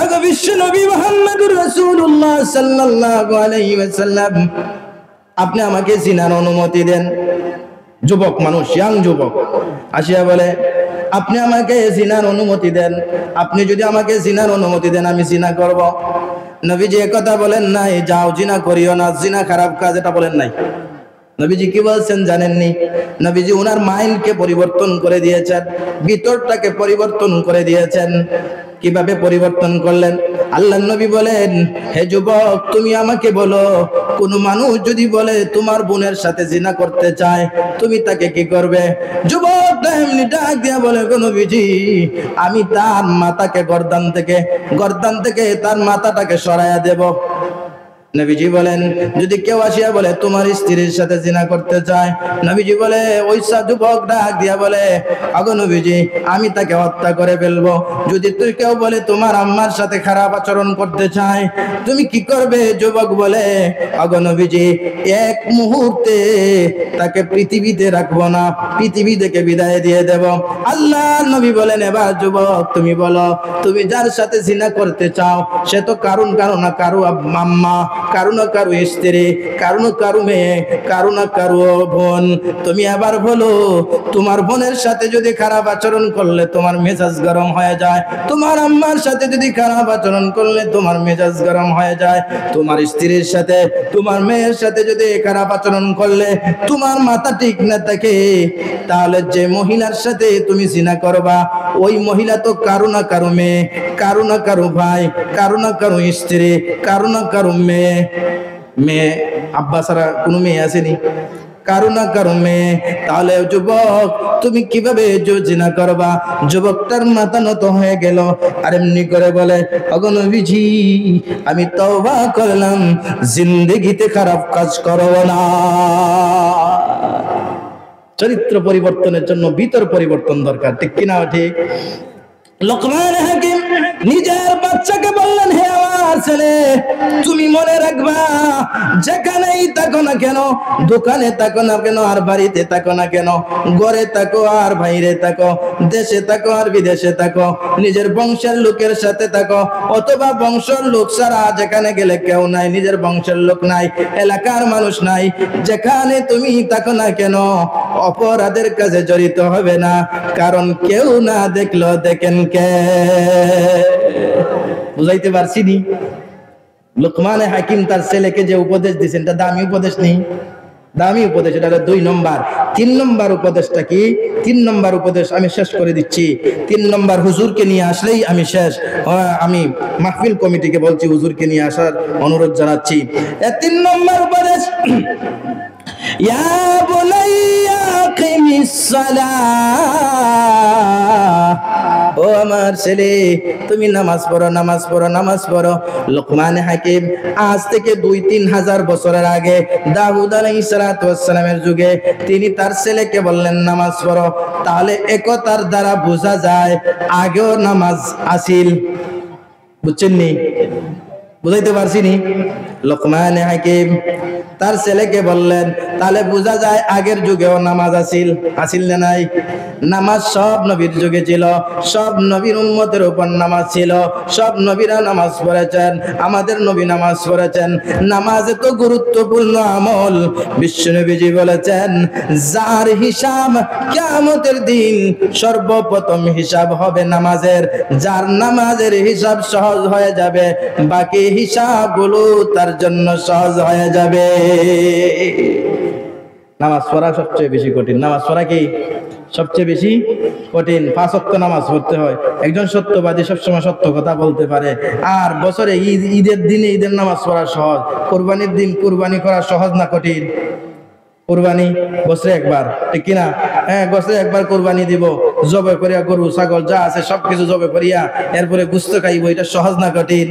আগো বিশ্বনবী মুহাম্মদুর রাসূলুল্লাহ সাল্লাল্লাহু আলাইহি ওয়াসাল্লাম, আপনি আমাকে জিনার অনুমতি দেন। যুবক মানুষ, ইয়াং যুবক আসিয়া বলে, আপনি আমাকে জিনার অনুমতি দেন, আপনি যদি আমাকে জিনার অনুমতি দেন আমি জিনা করব। নবীজি একথা বলেন নাই যাও জিনা করিও না, জিনা খারাপ কাজ, এটা বলেন নাই। নবীজি কি বলছেন জানেননি? নবীজি ওনার মাইন্ডকে পরিবর্তন করে দিয়েছেন, ভিতরটাকে পরিবর্তন করে দিয়েছেন। কিভাবে পরিবর্তন করলেন? আল্লাহর নবী বলেন, হে যুবক, তুমি আমাকে বলো, কোন মানুষ যদি বলে তোমার বোনের সাথে জিনা করতে চায়, তুমি তাকে কি করবে? যুবকটা এমনি ডাক দিয়া বলে, গো নবীজি, আমি তার মাথাকে গর্দান থেকে তার মাথাটাকে সরাইয়া দেব। নবীজি বলেন, যদি কেউ আসিয়া বলে তোমার স্ত্রীর সাথে জিনা করতে চায়, নবীজি বলে, ওই যুবক ডাক দিয়া বলে, আগো নবীজি, আমি তাকে হত্যা করে ফেলবো। যদি তুই কেউ বলে তোমার আম্মার সাথে খারাপ আচরণ করতে চায়, তুমি কি করবে? যুবক বলে, আগো নবীজি, এক মুহূর্তে তাকে পৃথিবীতে রাখবো না, পৃথিবী থেকে বিদায় দিয়ে দেব। আল্লাহ নবী বলেন, এবার যুবক তুমি বলো, তুমি যার সাথে জিনা করতে চাও সে তো কারো আম্মা, কারো না কারো স্ত্রী, কারো না কারো মেয়ে, কারো না কারো বোন। তুমি আবার বলো, তোমার বোনের সাথে যদি খারাপ আচরণ করলে তোমার মেজাজ গরম হয়ে যায়, তোমার আম্মার সাথে যদি খারাপ আচরণ করলে তোমার মেজাজ গরম হয়ে যায়, তোমার স্ত্রীর সাথে, তোমার মেয়ের সাথে যদি খারাপ আচরণ করলে তোমার মাথা ঠিক না থাকে, তাহলে যে মহিলার সাথে তুমি জিনা করবা, ওই মহিলা তো কারো না কারো মেয়ে, কারো না কারো ভাই, কারো না কারো স্ত্রী, কারো না কারো মেয়ে। আব্বা ছাড়া কোনো মেয়ে আসেনি, কারো না কারো মেয়ে। তাহলে যুবক তুমি কিভাবে জিনা করবা? যুবকটার মাথা নত হয়ে গেল, আর এমনি করে বলে, ওগো নবীজি, আমি তওবা করলাম, জিন্দেগিতে খারাপ কাজ করব না। চরিত্র পরিবর্তনের জন্য ভিতর পরিবর্তন দরকার, ঠিক কিনা? ঠিক। লোকমান হাকিম নিজের বাচ্চাকে বললেন, হে আমার ছেলে, তুমি মনে রাখবা, যেখানেই থাকো না কেন, দোকানে থাকো না কেন, আর বাড়িতে থাকো না কেন, ঘরে থাকো আর বাইরে থাকো, দেশে থাকো আর বিদেশে থাকো, নিজের বংশের লোকের সাথে থাকো, অথবা বংশের লোক ছাড়া যেখানে গেলে কেউ নাই, নিজের বংশের লোক নাই, এলাকার মানুষ নাই, যেখানে তুমি থাকো না কেন, অপরাধের কাজে জড়িত হবে না, কারণ কেউ না দেখলো দেখেন কে। বুঝাইতে পারছি নি? লোকমান হাকিম তার ছেলেকে যে উপদেশ দিয়েছেন, এটা দামি উপদেশ নেই, দামি উপদেশ। এটা 2 নম্বর। 3 নম্বর উপদেশটা কি? 3 নম্বর উপদেশ আমি শেষ করে দিচ্ছি। 3 নম্বর হুজুরকে নিয়ে আসলেই আমি শেষ। আমি মাহফিল কমিটিকে বলছি, হুজুরকে নিয়ে আসার অনুরোধ জানাচ্ছি। 3 নম্বর উপদেশ, ইয়া বুনাইয়া আকিমিস সালাহ, ও আমার ছেলে, তুমি নামাজ পড়ো, নামাজ পড়ো, নামাজ পড়ো। লোকমান হাকিম আজ থেকে 2-3 হাজার বছরের আগে, দাউদ আলাইহিস সালাতু ওয়াস সালামের যুগে তিনি তার ছেলেকে বললেন নামাজ পড়ো। তাহলে একতার দ্বারা বোঝা যায় আগেও নামাজ আসিল। বুঝছেন নি? বুঝাইতে পারছি নি? লোকমান হাকিম তার ছেলেকে বললেন, তাহলে বোঝা যায় আগের যুগেও নামাজ আসিল না নাই? নামাজ সব নবীর যুগে ছিল, সব নবীর উম্মতের উপর নামাজ ছিল, সব নবীরা নামাজ পড়েছেন, আমাদের নবী নামাজ পড়েছেন। নামাজ এত গুরুত্বপূর্ণ আমল, বিশ্বনবীজি বলেছেন, যার হিসাব কিয়ামতের দিন সর্বপ্রথম হিসাব হবে নামাজের, যার নামাজের হিসাব সহজ হয়ে যাবে, বাকি হিসাবগুলো তার জন্য সহজ হয়ে যাবে। নামাজ পড়া সবচেয়ে বেশি কঠিন। নামাজ পড়া কি সবচেয়ে বেশি কঠিন? 5 ওয়াক্ত নামাজ পড়তে হয়। একজন সত্যবাদী সবসময় সত্য কথা বলতে পারে। আর বছরে ঈদের দিনে ঈদের নামাজ পড়া সহজ, কুরবানির দিন কুরবানি করা সহজ না কঠিন? কুরবানি বছরে একবার, ঠিক কিনা? হ্যাঁ, বছরে একবার কুরবানি দিব, জবে করিয়া গরু ছাগল যা আছে সবকিছু জবে করিয়া এরপরে গোশত খাইব, এটা সহজ না কঠিন?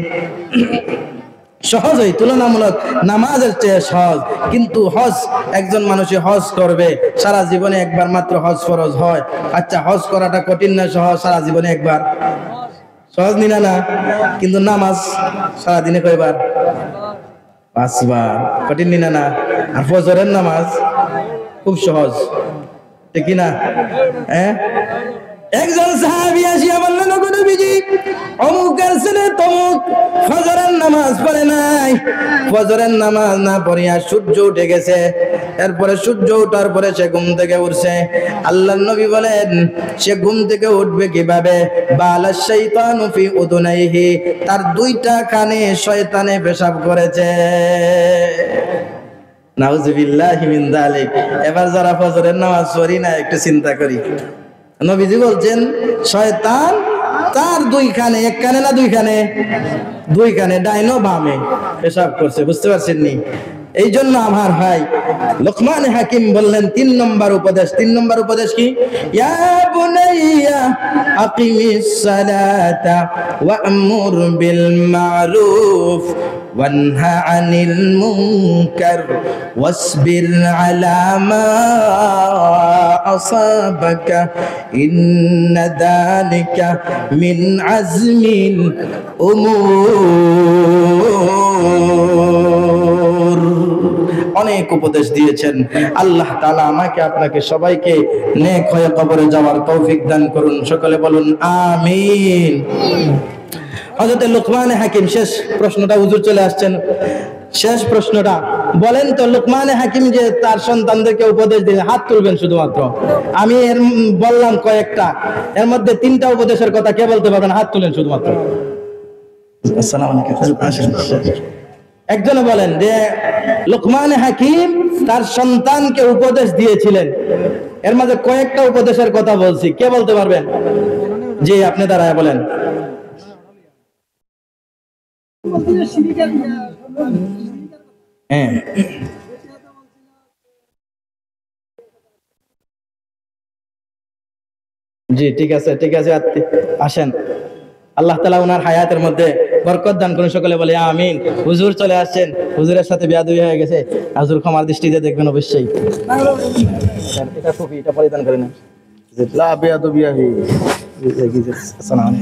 সহজই, তুলনামূলক নামাজের চেয়ে সহজ। কিন্তু হজ, একজন মানুষে হজ করবে, সারা জীবনে একবার মাত্র হজ ফরজ হয়। আচ্ছা, হজ করাটা কঠিন না সহজ? সারা জীবনে একবার, সহজ নি না? কিন্তু নামাজ সারাদিনে কয়বার? 5 বার। কঠিন নি না? আর ফজরের নামাজ খুব সহজ, ঠিক না? হ্যাঁ, একজন সাহাবী আসিয়া বললেন, ওগো নবীজি, অমুকের ছেলে তমুক ফজরের নামাজ পড়ে নাই, ফজরের নামাজ না পড়িয়া সূর্য উঠে গেছে, এরপরে সূর্য ওঠার পরে সে ঘুম থেকে উঠছে। আল্লাহর নবী বলেন, সে ঘুম থেকে উঠবে কিভাবে? বালা শাইতানু ফি উদুনাইহি, তার 2টা কানে শয়তানে পেশাব করেছে। নাউজুবিল্লাহি মিন যালিক। এবার যারা ফজরের নামাজ পড়ি না একটু চিন্তা করি, নবীজি বলছেন শয়তান তার দুই কানে, এক কানে না দুই কানে, দুই কানে, ডাইনো বামে পেশাব করছে, বুঝতে পারছেন নি? এই জন্য আমার ভাই লোকমান হাকিম বললেন 3 নম্বর উপদেশ। 3 নম্বর উপদেশ কি? ইয়া বুনাইয়া আকিমিস সালাতা ওয়া'মুর বিল মা'রুফ ওয়ানহা আনিল মুনকার ওয়াসবির আলা মা আসাবাকা ইন্না যালিকা মিন আজমিল উমুর। অনেক উপদেশ দিয়েছেন আল্লাহ তাআলা। আমাকে আপনাকে সবাইকে নেক হয়ে কবরে যাওয়ার তৌফিক দান করুন। সকলে বলুন আমিন। হযরত লোকমান হাকিম, শেষ প্রশ্নটা, হুজুর চলে আসছেন, শেষ প্রশ্নটা বলেন তো, লোকমান হাকিম যে তার সন্তানদেরকে উপদেশ দিলেন, হাত তুলবেন শুধুমাত্র। আমি এর বললাম কয়েকটা, এর মধ্যে 3টা উপদেশের কথা কে বলতে পারবেন? হাত তুলেন শুধুমাত্র। আসসালামু আলাইকুম। একজনে বলেন যে লোকমান হাকিম তার সন্তানকে উপদেশ দিয়েছিলেন, এর মাঝে কয়েকটা উপদেশের কথা বলছি, কে বলতে পারবেন? জি, আপনি দাঁড়ায় বলেন। হ্যাঁ, জি, ঠিক আছে, ঠিক আছে, আসেন। আল্লাহ তাআলা ওনার হায়াতের মধ্যে বরকত দান করুন। সকলে বলে আমিন। হুজুর চলে আসছেন, হুজুরের সাথে বিয়াদবি হয়ে গেছে, হুজুর ক্ষমার দৃষ্টিতে দেখবেন অবশ্যই। এটা টুপি, এটা পরিধান করে নেন। লা বিয়াদবি।